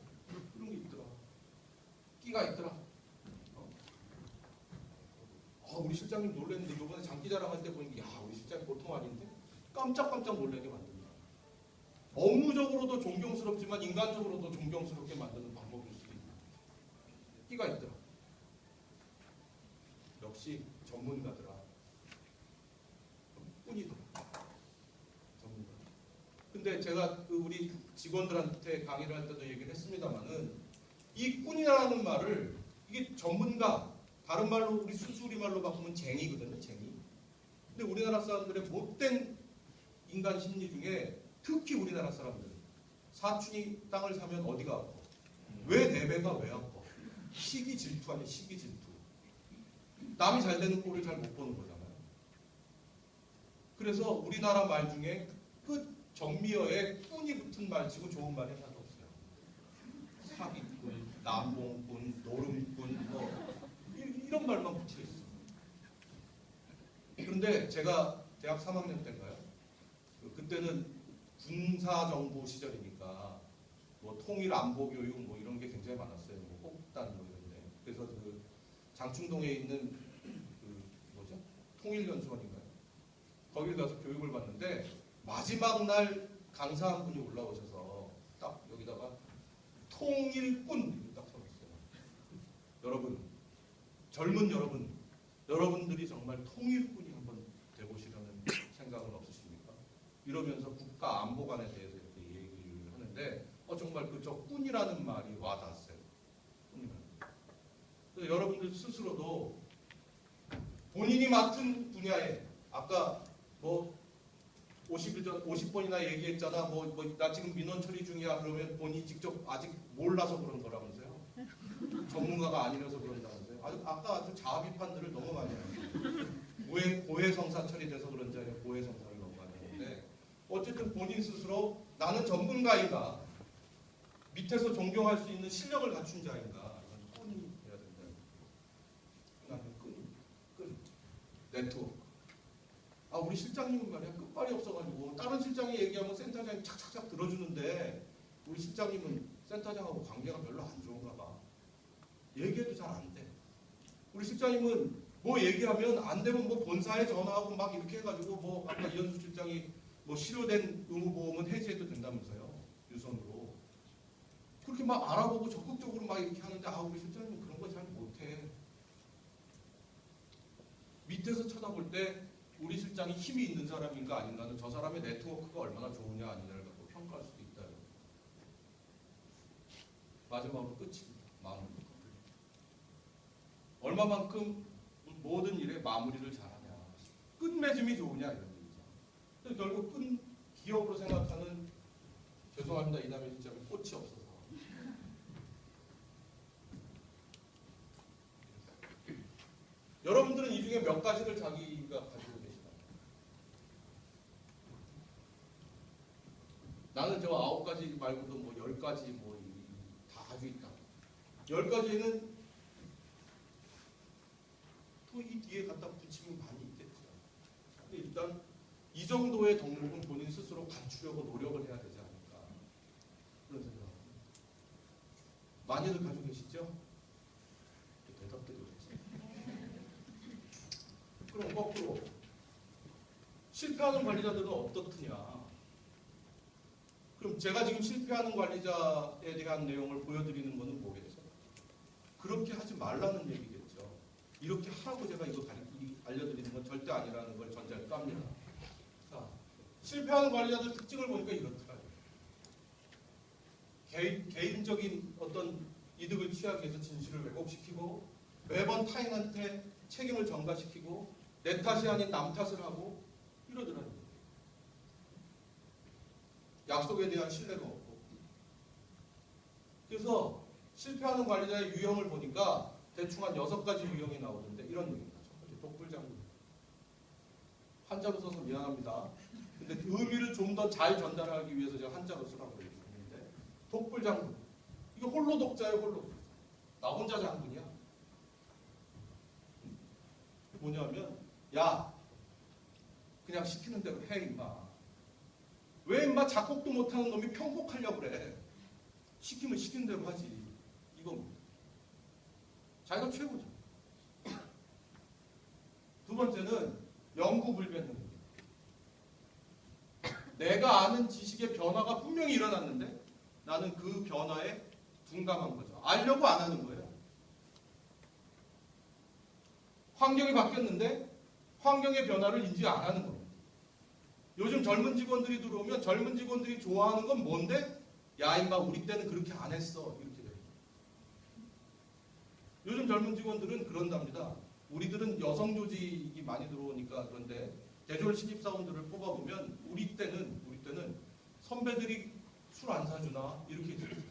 그런 게 있더라. 끼가 있더라. 우리 실장님 놀랐는데 이번에 장기 자랑할 때 보니까 우리 실장님 보통 아닌데 깜짝깜짝 놀라게 만듭니다. 업무적으로도 존경스럽지만 인간적으로도 존경스럽게 만드는 방법일 수도 있다. 끼가 있더라. 역시 전문가더라. 꾼이더라. 전문가. 근데 제가 우리 직원들한테 강의를 할 때도 얘기를 했습니다만은 이 꾼이라는 말을 이게 전문가 다른 말로 우리 수수리 말로 바꾸면 쟁이거든요. 쟁이. 근데 우리나라 사람들의 못된 인간 심리 중에 특히 우리나라 사람들 사촌이 땅을 사면 어디가 아파? 왜 내 배가 왜 아파? 시기 질투 아니야, 시기 질투. 남이 잘 되는 꼴을 잘 못 보는 거잖아요. 그래서 우리나라 말 중에 끝 정미어에 꾼이 붙은 말 치고 좋은 말이 하나도 없어요. 사기꾼, 남봉꾼, 노름꾼 뭐 이런 말만 붙여 있어. 그런데 제가 대학 3학년 때인가요? 그때는 군사정부 시절이니까 뭐 통일 안보 교육 뭐 이런 게 굉장히 많았어요. 뭐 호국단 뭐 이런데. 그래서 그 장충동에 있는 그 뭐죠? 통일연수원인가요? 거길 가서 교육을 받는데 마지막 날 강사 한 분이 올라오셔서 딱 여기다가 통일꾼 딱 써놨어요. 여러분, 젊은 여러분들이 정말 통일꾼이 한번 돼보시려는 생각은 없으십니까? 이러면서 국가 안보관에 대해서 이렇게 얘기를 하는데 정말 그 저 꾼이라는 말이 와닿았어요. 꾼이라는. 그래서 여러분들 스스로도 본인이 맡은 분야에 아까 뭐 50번이나 얘기했잖아. 나 지금 민원 처리 중이야. 그러면 본인이 직접 아직 몰라서 그런 거라면서요. 전문가가 아니라서 그런다면서요. 아까 아주 자비판들을 너무 많이 해요. 고해성사 처리돼서 그런지 아니면 고해성사를 너무 많이 하는데 어쨌든 본인 스스로 나는 전문가인가 밑에서 존경할 수 있는 실력을 갖춘 자인가 이건 꾼이 돼야 된다. 그다음에 끈 네트워크. 우리 실장님은 말이야 끝발이 없어가지고 다른 실장이 얘기하면 센터장이 착착착 들어주는데 우리 실장님은 센터장하고 관계가 별로 안 좋은가 봐. 얘기해도 잘 안 돼. 우리 실장님은 뭐 얘기하면 안 되면 뭐 본사에 전화하고 막 이렇게 해가지고 뭐 아까 이현수 실장이 뭐 실효된 의무보험은 해지해도 된다면서요. 유선으로. 그렇게 막 알아보고 적극적으로 막 이렇게 하는데 우리 실장님은 그런 거 잘 못해. 밑에서 쳐다볼 때 우리 실장이 힘이 있는 사람인가 아닌가는 저 사람의 네트워크가 얼마나 좋으냐 아니냐를 갖고 평가할 수도 있다. 마지막으로 끝입니다. 마무리. 얼마만큼 모든 일에 마무리를 잘하냐. 끝맺음이 좋으냐 이런 얘기죠. 결국 끈 기업으로 생각하는 죄송합니다. 이 다음에 진짜 꽃이 없어서. 여러분들은 이 중에 몇 가지를 자기가 가지고 계시나요? 나는 저 9가지 말고도 뭐 10가지 뭐 다 가지고 있다. 10가지는 또 이 뒤에 갖다 붙이면 많이 있겠죠. 근데 일단 이 정도의 덕목은 본인 스스로 갖추려고 노력을 해야 되지 않을까 그런 생각합니다. 많이들 가지고 계시죠? 대답들이 없지. 그럼 거꾸로 실패하는 관리자들은 어떻느냐? 그럼 제가 지금 실패하는 관리자에 대한 내용을 보여드리는 것은 뭐겠죠? 그렇게 하지 말라는 얘기겠죠. 이렇게 하라고 제가 이거 알려드리는 건 절대 아니라는 걸 전제를 깝니다. 자, 실패하는 관리자들 특징을 보니까 이렇더라고요. 개인적인 어떤 이득을 취하기 위해서 진실을 왜곡시키고 매번 타인한테 책임을 전가시키고 내 탓이 아닌 남 탓을 하고 이러더라고요. 약속에 대한 신뢰가 없고. 그래서 실패하는 관리자의 유형을 보니까 대충 한 6가지 유형이 나오는데 이런 얘기입니다. 첫 번째, 독불장군. 한자로 써서 미안합니다. 근데 의미를 좀 더 잘 전달하기 위해서 제가 한자로 쓰라고 얘기했는데 독불장군. 이거 홀로 독자예요, 홀로. 나 혼자 장군이야. 뭐냐면 야, 그냥 시키는 대로 해 임마. 왜 임마 작곡도 못하는 놈이 편곡하려고 그래. 시키면 시키는 대로 하지. 이겁니다. 자기가 최고죠. 두 번째는 영구불변형입니다. 내가 아는 지식의 변화가 분명히 일어났는데 나는 그 변화에 둔감한 거죠. 알려고 안 하는 거예요. 환경이 바뀌었는데 환경의 변화를 인지 안 하는 겁니다. 요즘 젊은 직원들이 들어오면 젊은 직원들이 좋아하는 건 뭔데? 야 임마 우리 때는 그렇게 안 했어. 이렇게 돼요. 요즘 젊은 직원들은 그런답니다. 우리들은 여성 조직이 많이 들어오니까 그런데 대졸 신입사원들을 뽑아보면 우리 때는 선배들이 술 안 사주나 이렇게 했었어요.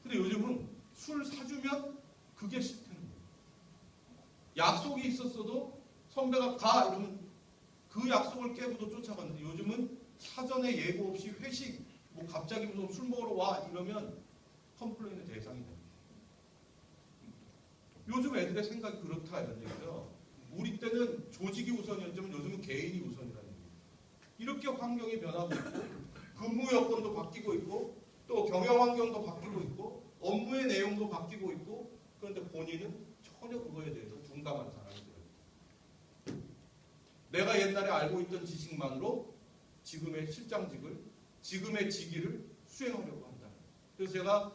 근데 요즘은 술 사주면 그게 싫다는 거예요. 약속이 있었어도 선배가 가 이러면 그 약속을 깨고도 쫓아갔는데 요즘은 사전에 예고 없이 회식 뭐 갑자기 무슨 술 먹으러 와 이러면 컴플레인의 대상이 됩니다. 요즘 애들의 생각이 그렇다 이런 얘기죠. 우리 때는 조직이 우선이었지만 요즘은 개인이 우선이라는 얘기예요. 이렇게 환경이 변하고 있고 근무 여건도 바뀌고 있고 또 경영 환경도 바뀌고 있고 업무의 내용도 바뀌고 있고 그런데 본인은 전혀 그거에 대해서 둔감한 사람이 돼요. 내가 옛날에 알고 있던 지식만으로 지금의 실장직을 지금의 직위를 수행하려고 한다. 그래서 제가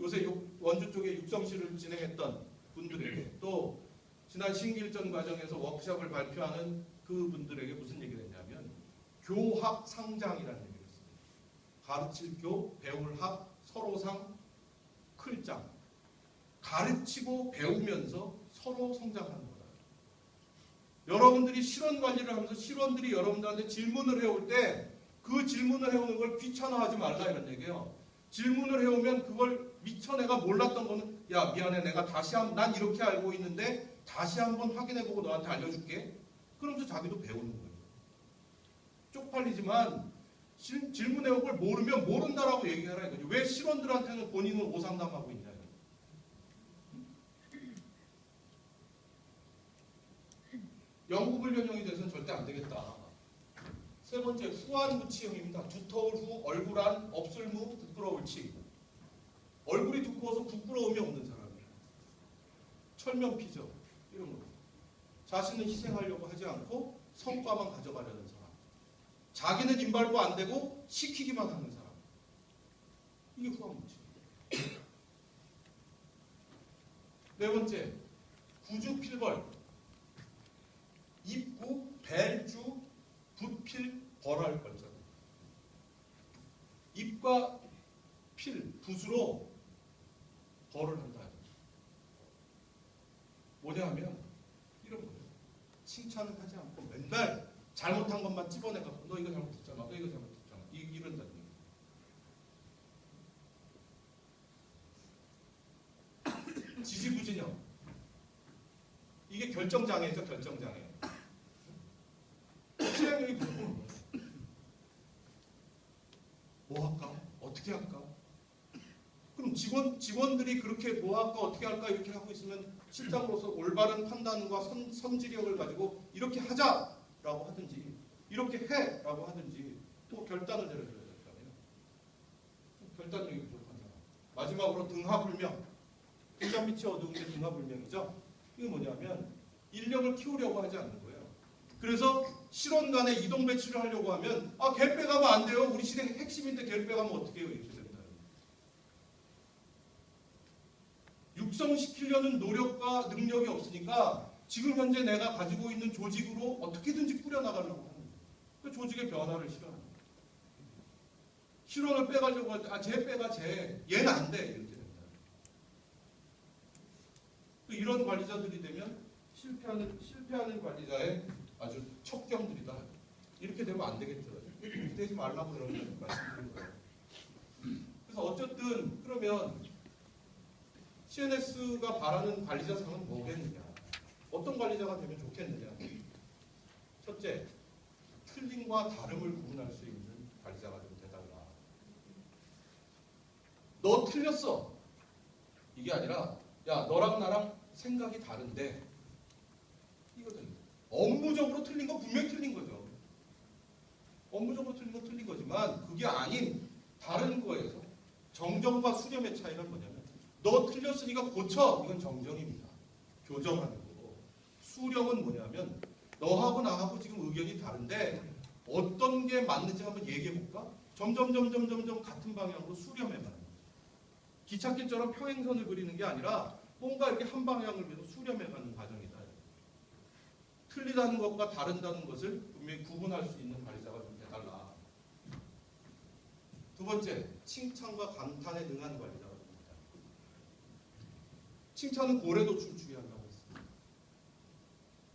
요새 원주 쪽에 육성실을 진행했던 분들에게 또 지난 신길전 과정에서 워크숍을 발표하는 그분들에게 무슨 얘기를 했냐면 교학 상장이라는 얘기를 했어요. 가르칠 교, 배울 학, 서로상, 클장. 가르치고 배우면서 서로 성장하는 거다. 여러분들이 실원 관리를 하면서 실원들이 여러분들한테 질문을 해올 때 그 질문을 해오는 걸 귀찮아하지 말라 이런 얘기예요. 질문을 해오면 그걸 미처 내가 몰랐던 거는 야 미안해 내가 다시 한번 난 이렇게 알고 있는데 다시 한번 확인해보고 너한테 알려줄게. 그러면서 자기도 배우는 거예요. 쪽팔리지만 질문해온 걸 모르면 모른다라고 얘기하라 이거죠. 왜 실원들한테는 본인은 오상담하고 있냐. 영구불변형이 돼서는 절대 안 되겠다. 세 번째, 후안무치형입니다. 두터울 후, 얼굴안, 없을무, 부끄러울 치. 얼굴이 두꺼워서 부끄러움이 없는 사람이에요. 철면피죠. 이런 거. 자신은 희생하려고 하지 않고 성과만 가져가려는 사람. 자기는 임발부 안 되고 시키기만 하는 사람. 이게 후안무치. 네 번째, 구주필벌. 입구, 벨주, 붓필, 벌할 걸자다. 입과 필, 붓으로 벌을 한다. 뭐냐 하면 이런 거예요. 칭찬을 하지 않고 맨날 잘못한 것만 찝어내갖고 너 이거 잘못했잖아. 너 이거 잘못했잖아. 이런다는 얘기예요. 지지부진형. 이게 결정장애죠. 결정장애. 실행력이 무조건 거예요. 뭐 할까? 어떻게 할까? 그럼 직원들이 그렇게 뭐 할까? 어떻게 할까? 이렇게 하고 있으면 실장으로서 올바른 판단과 선지력을 가지고 이렇게 하자라고 하든지 이렇게 해라고 하든지 또 결단을 내려줘야 될 거 아니에요. 결단력이 부족한 사람. 마지막으로 등하불명. 등잔 밑이 어두운 게 등하불명이죠. 이게 뭐냐면 인력을 키우려고 하지 않는 거예요. 그래서 실원 간에 이동 배치를 하려고 하면 걔 빼가면 안 돼요. 우리 시대 핵심인데 걔 빼가면 어떻게 해요? 이렇게 된다. 육성시키려는 노력과 능력이 없으니까 지금 현재 내가 가지고 있는 조직으로 어떻게든지 꾸려나가려고 하는 거예요. 그 조직의 변화를 싫어하는 거예요. 실원을 빼가려고 할 때 쟤 빼가 쟤. 얘는 안 돼. 이렇게 된다. 이런 관리자들이 되면 실패하는 관리자의 아주 첩경들이다. 이렇게 되면 안 되겠죠. 이렇게 되지 말라고 그러는 말씀드린 거예요. 그래서 어쨌든 그러면 CNS가 바라는 관리자상은 뭐겠느냐? 어떤 관리자가 되면 좋겠느냐? 첫째, 틀림과 다름을 구분할 수 있는 관리자가 좀 되달라. 너 틀렸어. 이게 아니라 야 너랑 나랑 생각이 다른데 이거든. 업무적으로 틀린 건 분명히 틀린 거죠. 업무적으로 틀린 건 틀린 거지만 그게 아닌 다른 거에서 정정과 수렴의 차이는 뭐냐면 너 틀렸으니까 고쳐. 이건 정정입니다. 교정하는 거고. 수렴은 뭐냐면 너하고 나하고 지금 의견이 다른데 어떤 게 맞는지 한번 얘기해 볼까? 점점 같은 방향으로 수렴해가는 거죠. 기찻길처럼 평행선을 그리는 게 아니라 뭔가 이렇게 한 방향을 위해서 수렴해가는 과정이다. 틀리다는 것과 다른다는 것을 분명히 구분할 수 있는 관리자가 좀 돼달라. 두 번째, 칭찬과 감탄에 능한 관리자가 됩니다. 칭찬은 고래도 춤추게 한다고 했습니다.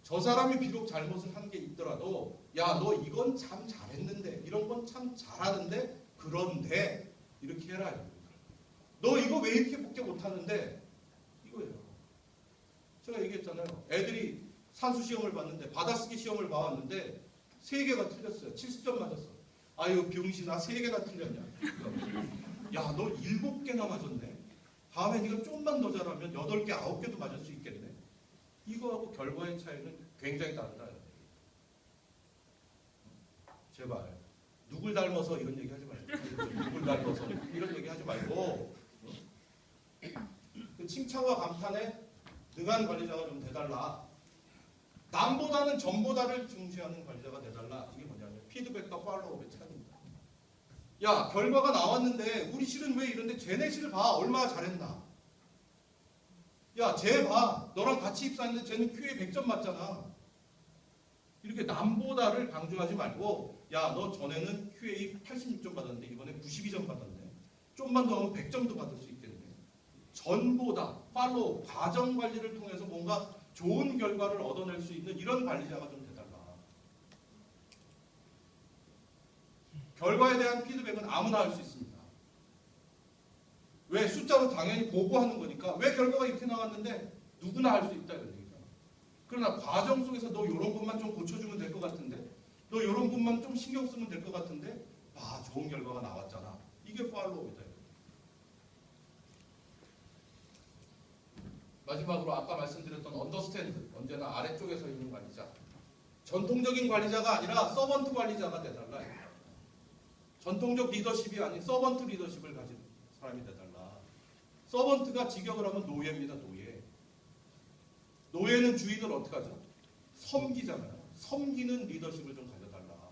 저 사람이 비록 잘못을 한 게 있더라도 야, 너 이건 참 잘했는데, 이런 건 참 잘하는데, 그런데 이렇게 해라. 너 이거 왜 이렇게 밖에 못하는데? 이거예요. 제가 얘기했잖아요. 애들이 산수 시험을 봤는데, 받아쓰기 시험을 봐왔는데 3개가 틀렸어요. 70점 맞았어. 아유 병신아, 3개나 틀렸냐. 야, 너 7개나 맞았네. 다음에 네가 좀만 더 잘하면 8개, 9개도 맞을 수 있겠네. 이거하고 결과의 차이는 굉장히 다르다. 제발 누굴 닮아서 이런 얘기 하지 말고, 누굴 닮아서 이런 얘기 하지 말고, 그 칭찬과 감탄에 능한 관리자가 좀 돼달라. 남보다는 전보다를 중시하는 관리자가 돼달라. 이게 뭐냐면 피드백과 팔로우업의 차이입니다. 야, 결과가 나왔는데 우리 실은 왜 이런데 쟤네 실 봐. 얼마나 잘했나. 야, 쟤 봐. 너랑 같이 입사했는데 쟤는 QA 100점 맞잖아. 이렇게 남보다를 강조하지 말고, 야, 너 전에는 QA 86점 받았는데 이번에 92점 받았네. 좀만 더 하면 100점도 받을 수 있겠네. 전보다 팔로우, 과정 관리를 통해서 뭔가 좋은 결과를 얻어낼 수 있는 이런 관리자가 좀 돼달라. 결과에 대한 피드백은 아무나 할 수 있습니다. 왜? 숫자로 당연히 보고하는 거니까. 왜 결과가 이렇게 나왔는데 누구나 할 수 있다 이런 얘기죠. 그러나 과정 속에서 너 이런 것만 좀 고쳐주면 될 것 같은데, 너 이런 것만 좀 신경 쓰면 될 것 같은데, 아, 좋은 결과가 나왔잖아. 이게 팔로우이다. 마지막으로 아까 말씀드렸던 언더스탠드, 언제나 아래쪽에 서 있는 관리자. 전통적인 관리자가 아니라 서번트 관리자가 돼달라. 전통적 리더십이 아닌 서번트 리더십을 가진 사람이 돼달라. 서번트가 직역을 하면 노예입니다. 노예. 노예는 주인을 어떻게 하죠? 섬기잖아요. 섬기는 리더십을 좀 가져달라.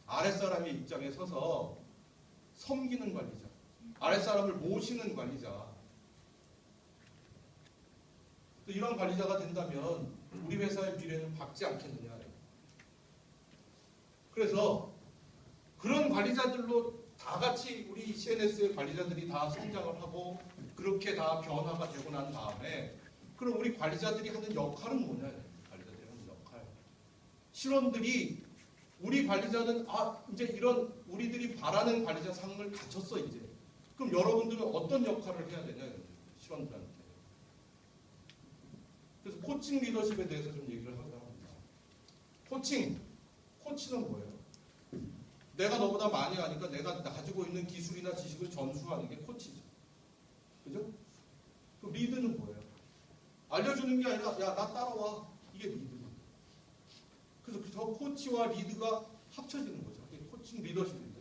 아랫사람의 입장에 서서 섬기는 관리자. 아랫사람을 모시는 관리자. 이런 관리자가 된다면 우리 회사의 미래는 밝지 않겠느냐. 그래서 그런 관리자들로 다 같이 우리 CNS의 관리자들이 다 성장을 하고 그렇게 다 변화가 되고 난 다음에, 그럼 우리 관리자들이 하는 역할은 뭐냐. 관리자들이 하는 역할. 실원들이 우리 관리자는 이제 이런 우리들이 바라는 관리자 상을 갖췄어 이제. 그럼 여러분들은 어떤 역할을 해야 되냐. 실원들한테. 그래서 코칭 리더십에 대해서 좀 얘기를 하려고 합니다. 코치는 뭐예요? 내가 너보다 많이 하니까 내가 가지고 있는 기술이나 지식을 전수하는 게 코치죠. 그죠? 그 리드는 뭐예요? 알려주는 게 아니라, 야, 나 따라와. 이게 리드. 그래서 저 코치와 리드가 합쳐지는 거죠. 이게 코칭 리더십인데,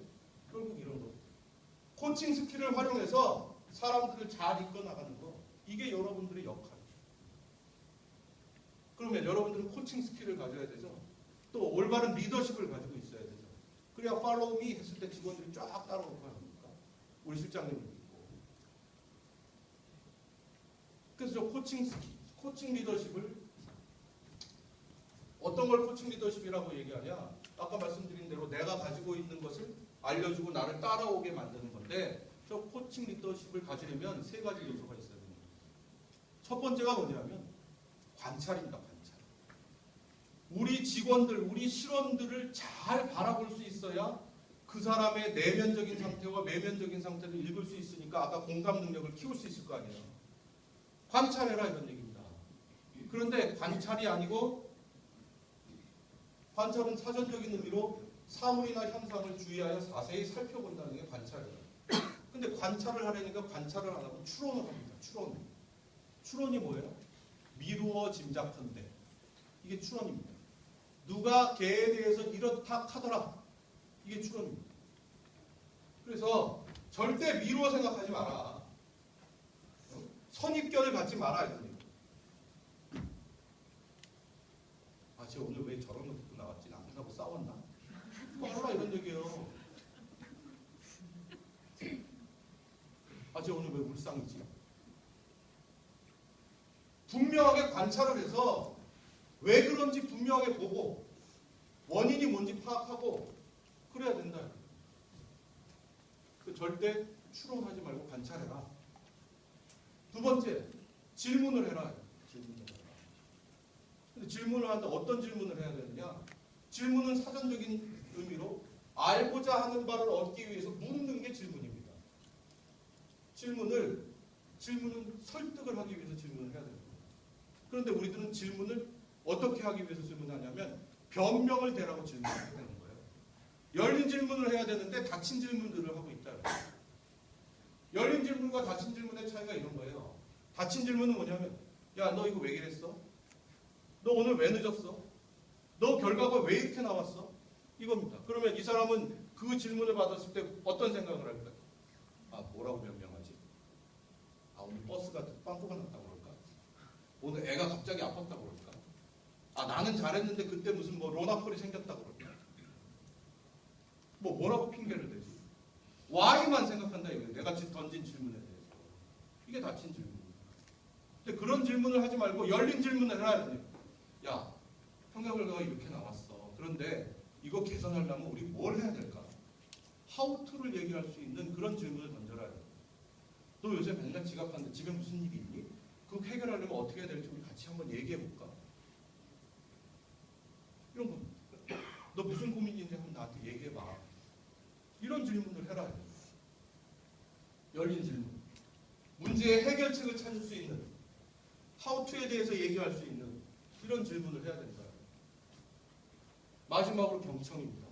결국 이런 거. 코칭 스킬을 활용해서 사람들을 잘 이끌어 나가는 거. 이게 여러분들의 역할. 그러면 여러분들은 코칭 스킬을 가져야 되죠. 또 올바른 리더십을 가지고 있어야 되죠. 그래야 팔로우 미 했을 때 직원들이 쫙 따라오고 합니까? 우리 실장님도 있고. 그래서 저 코칭 스킬, 코칭 리더십을 어떤 걸 코칭 리더십이라고 얘기하냐? 아까 말씀드린 대로 내가 가지고 있는 것을 알려주고 나를 따라오게 만드는 건데, 저 코칭 리더십을 가지려면 3가지 요소가 있어야 됩니다. 첫 번째가 뭐냐면 관찰입니다. 관찰. 우리 직원들, 우리 실원들을 잘 바라볼 수 있어야 그 사람의 내면적인 상태와 외면적인 상태를 읽을 수 있으니까 아까 공감 능력을 키울 수 있을 거 아니에요. 관찰해라 이런 얘기입니다. 그런데 관찰이 아니고, 관찰은 사전적인 의미로 사물이나 현상을 주의하여 자세히 살펴본다는 게 관찰이에요. 근데 관찰을 하려니까 관찰을 안 하고 추론을 합니다. 추론이 뭐예요? 미루어 짐작한데. 이게 추론입니다. 누가 걔에 대해서 이렇다 하더라. 이게 추론입니다. 그래서 절대 미루어 생각하지 마라. 선입견을 갖지 마라. 쟤 오늘 왜 저런 거 듣고 나왔지? 남편하고 싸웠나? 꺼라 이런 얘기예요. 쟤 오늘 왜 울상이지? 분명하게 관찰을 해서 왜 그런지 분명하게 보고 원인이 뭔지 파악하고 그래야 된다. 절대 추론하지 말고 관찰해라. 두 번째, 질문을 해라. 근데 질문을 하는데 어떤 질문을 해야 되느냐? 질문은 사전적인 의미로 알고자 하는 바를 얻기 위해서 묻는 게 질문입니다. 질문은 설득을 하기 위해서 질문을 해야 됩니다. 그런데 우리들은 질문을 어떻게 하기 위해서 질문하냐면 변명을 대라고 질문을 되는 거예요. 열린 질문을 해야 되는데 닫힌 질문들을 하고 있다. 열린 질문과 닫힌 질문의 차이가 이런 거예요. 닫힌 질문은 뭐냐면 야, 너 이거 왜 이랬어? 너 오늘 왜 늦었어? 너 결과가 왜 이렇게 나왔어? 이겁니다. 그러면 이 사람은 그 질문을 받았을 때 어떤 생각을 할까요? 아, 뭐라고 변명하지? 아, 오늘 버스가 빵꾸가 났다고 그럴까? 오늘 애가 갑자기 아팠다고 그럴까? 아, 나는 잘했는데 그때 무슨 뭐 로나콜이 생겼다고 그럴까? 뭐라고 핑계를 대지? Y만 생각한다 이거예요. 내가 던진 질문에 대해서. 이게 닫힌 질문입니다. 근데 그런 질문을 하지 말고 열린 질문을 해야 돼요. 야, 평가 결과가 이렇게 나왔어. 그런데 이거 개선하려면 우리 뭘 해야 될까? How to를 얘기할 수 있는 그런 질문을 던져라 해요. 너 요새 맨날 지각하는데 집에 무슨 일이 있니? 그거 해결하려면 어떻게 해야 될지 우리 같이 한번 얘기해 볼까? 이런 거. 너 무슨 고민이 있는지 한번 나한테 얘기해 봐. 이런 질문을 해라. 열린 질문. 문제의 해결책을 찾을 수 있는, how to에 대해서 얘기할 수 있는 이런 질문을 해야 된다. 마지막으로 경청입니다.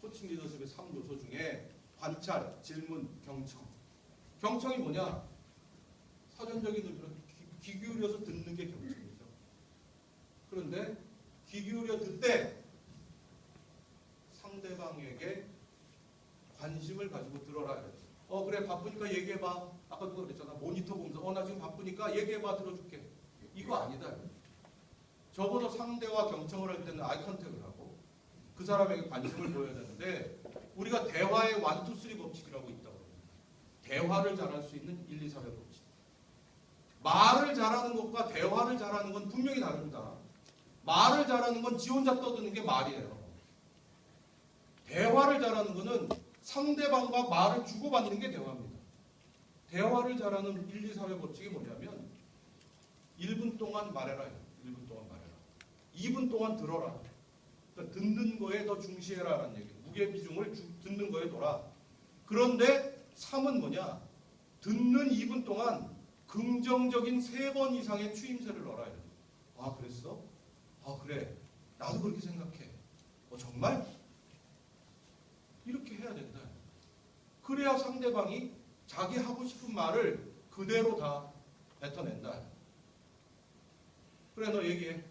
코칭 리더십의 3요소 중에 관찰, 질문, 경청. 경청이 뭐냐? 사전적인 의미로 귀 기울여서 듣는 게 경청이죠. 그런데 귀 기울여 듣되 상대방에게 관심을 가지고 들어라. 그래, 바쁘니까 얘기해봐. 아까 누가 그랬잖아. 모니터 보면서 나 지금 바쁘니까 얘기해봐. 들어줄게. 이거 아니다. 적어도 상대와 경청을 할 때는 아이 컨택을 하고 그 사람에게 관심을 보여야 되는데 우리가 대화의 1, 2, 3 법칙이라고 있다고 합니다. 대화를 잘할 수 있는 1, 2, 3의 법칙. 말을 잘하는 것과 대화를 잘하는 건 분명히 다릅니다. 말을 잘하는 건 지 혼자 떠드는 게 말이에요. 대화를 잘하는 거는 상대방과 말을 주고받는 게 대화입니다. 대화를 잘하는 1, 2, 3의 법칙이 뭐냐면 1분 동안 말해라. 1분 동안 말해라. 2분 동안 들어라. 그러니까 듣는 거에 더 중시해라라는 얘기예요. 무게 비중을 듣는 거에 둬라. 그런데 3은 뭐냐? 듣는 2분 동안 긍정적인 3번 이상의 추임새를 넣어라. 아, 그랬어? 아, 그래. 나도 그렇게 생각해. 정말? 이렇게 해야 된다. 그래야 상대방이 자기 하고 싶은 말을 그대로 다 뱉어낸다. 그래, 너 얘기해.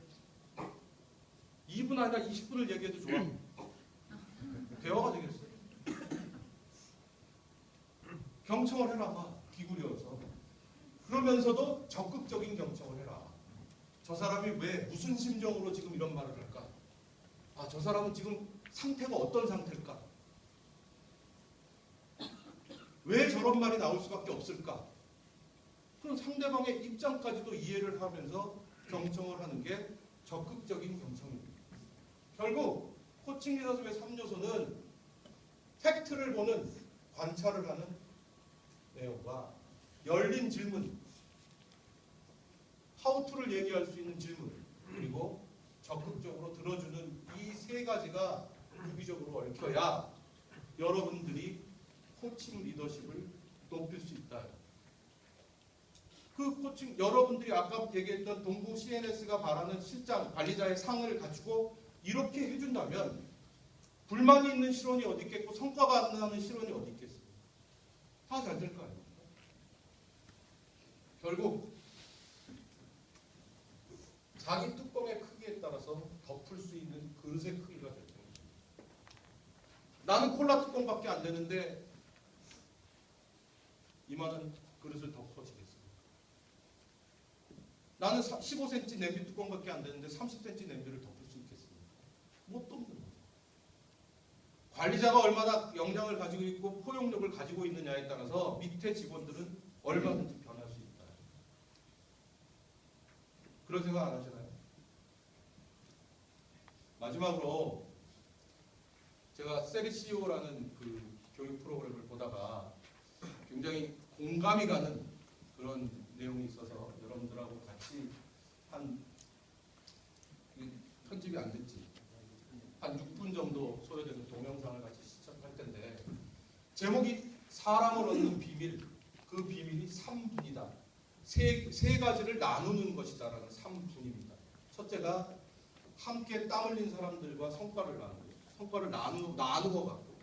2분 아니라 20분을 얘기해도 좋아. 대화가 되겠어. 경청을 해라. 기울여서. 그러면서도 적극적인 경청을 해라. 저 사람이 왜 무슨 심정으로 지금 이런 말을 할까? 아, 저 사람은 지금 상태가 어떤 상태일까? 왜 저런 말이 나올 수밖에 없을까? 그럼 상대방의 입장까지도 이해를 하면서 경청을 하는 게 적극적인 경청입니다. 결국 코칭 리더십의 3요소는 팩트를 보는, 관찰을 하는 내용과 열린 질문, how to를 얘기할 수 있는 질문, 그리고 적극적으로 들어주는 이 3가지가 유기적으로 얽혀야 여러분들이 코칭 리더십을 높일 수 있다. 그 코칭, 여러분들이 아까 얘기했던 동부 CNS가 바라는 실장, 관리자의 상을 갖추고 이렇게 해준다면 불만이 있는 실원이 어디 있겠고 성과가 안 나는 실원이 어디 있겠어요? 다 잘 될 거 아닙니까? 결국 자기 뚜껑의 크기에 따라서 덮을 수 있는 그릇의 크기가 결정입니다. 나는 콜라 뚜껑밖에 안 되는데 이만한 그릇을 덮어지겠습니다. 나는 15cm 냄비 뚜껑밖에 안 되는데 30cm 냄비를 덮을 수 있겠습니다. 못 덮는 거죠. 관리자가 얼마나 역량을 가지고 있고 포용력을 가지고 있느냐에 따라서 밑에 직원들은 얼마든지 변할 수 있다. 그런 생각 안 하시나요? 마지막으로 제가 세리CEO라는 그 교육 프로그램을 보다가 굉장히 공감이 가는 그런 내용이 있어서 여러분들하고 같이 한 편집이 안 됐지 10분 정도 소요되는 동영상을 같이 시청할 텐데 제목이 사람을 얻는 비밀, 그 비밀이 3분이다. 세 가지를 나누는 것이다라는 3분입니다. 첫째가 함께 땀 흘린 사람들과 성과를 나누어 갖고,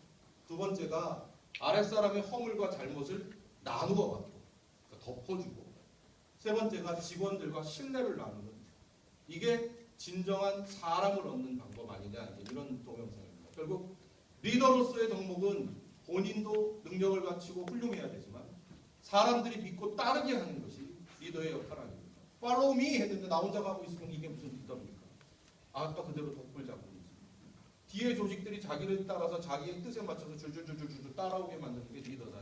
두 번째가 아랫사람의 허물과 잘못을 나누어 갖고, 그러니까 덮어주고, 세 번째가 직원들과 신뢰를 나누는, 이게 진정한 사람을 얻는 방법 아니냐, 이런 동영상입니다. 결국 리더로서의 덕목은 본인도 능력을 갖추고 훌륭해야 되지만 사람들이 믿고 따르게 하는 것이 리더의 역할 아닙니까? Follow me 했는데 나 혼자 가고 있으면 이게 무슨 리더입니까? 아까 그대로 독불 잡고 뒤에 조직들이 자기를 따라서 자기의 뜻에 맞춰서 줄줄줄줄 따라오게 만드는 게 리더다.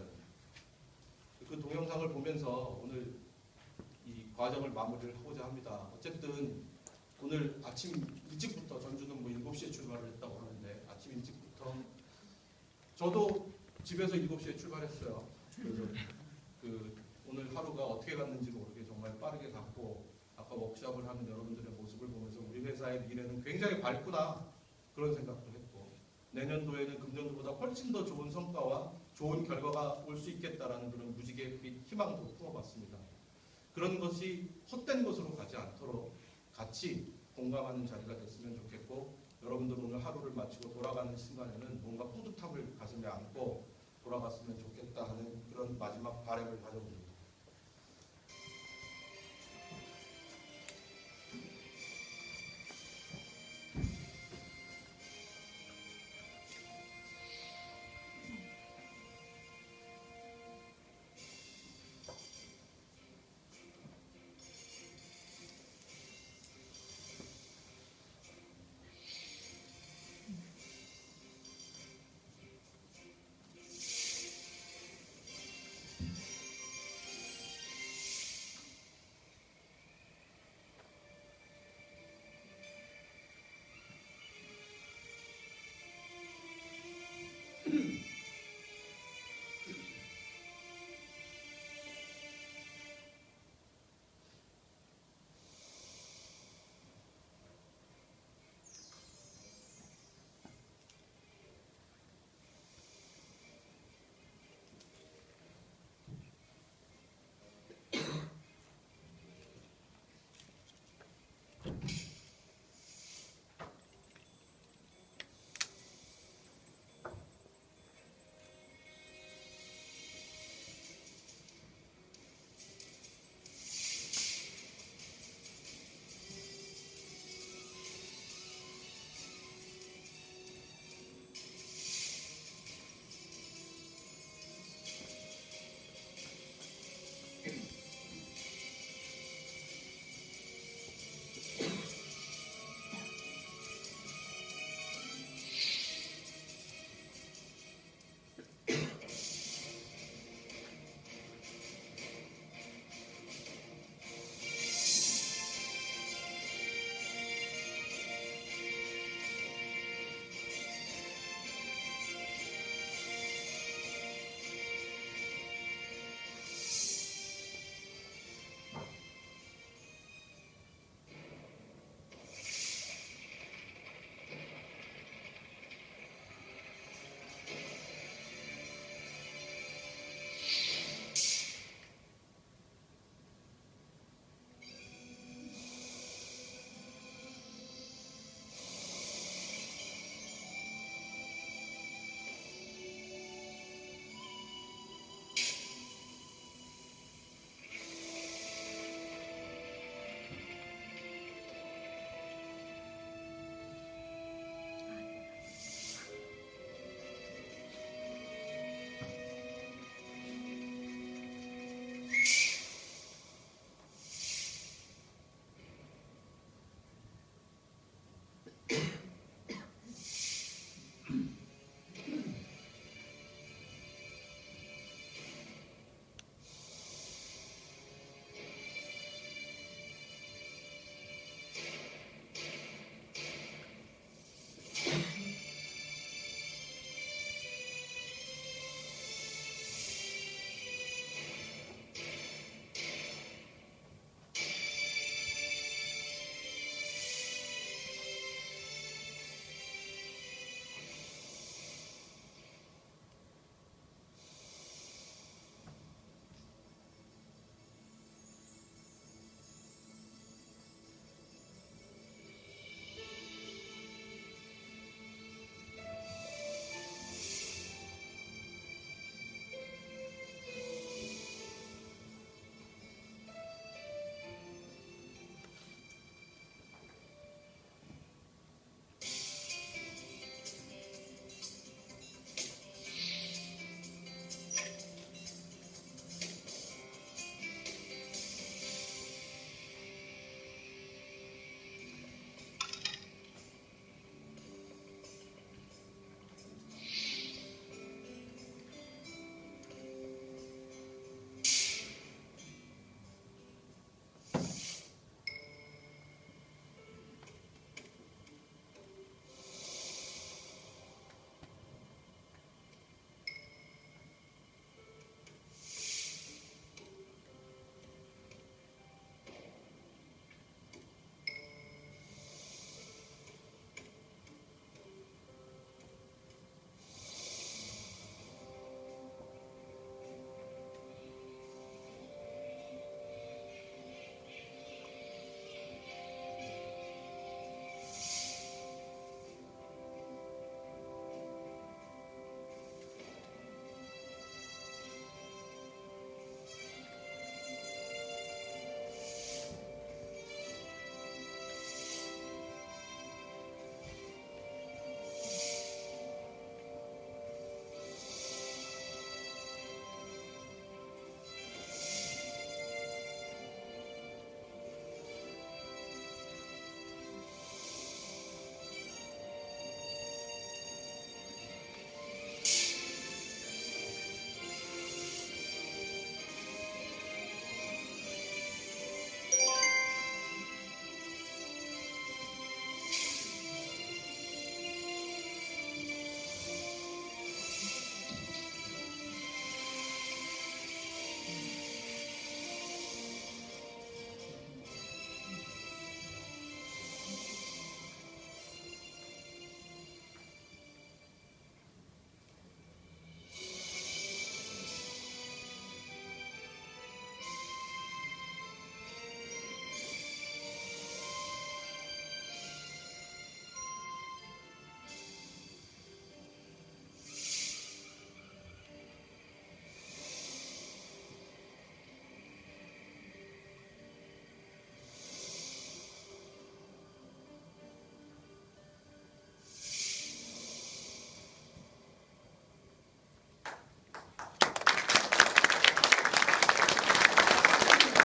그 동영상을 보면서 오늘 이 과정을 마무리를 하고자 합니다. 어쨌든 오늘 아침 일찍부터 전주는 뭐 7시에 출발을 했다고 하는데 아침 일찍부터 저도 집에서 7시에 출발했어요. 그래서 오늘 하루가 어떻게 갔는지 모르게 정말 빠르게 갔고, 아까 워크숍을 하는 여러분들의 모습을 보면서 우리 회사의 미래는 굉장히 밝구나 그런 생각도 했고, 내년도에는 금년도보다 훨씬 더 좋은 성과와 좋은 결과가 올 수 있겠다라는 그런 무지개 희망도 품어봤습니다. 그런 것이 헛된 것으로 가지 않도록 같이 공감하는 자리가 됐으면 좋겠고, 여러분들 오늘 하루를 마치고 돌아가는 순간에는 뭔가 뿌듯함을 가슴에 안고 돌아갔으면 좋겠다 하는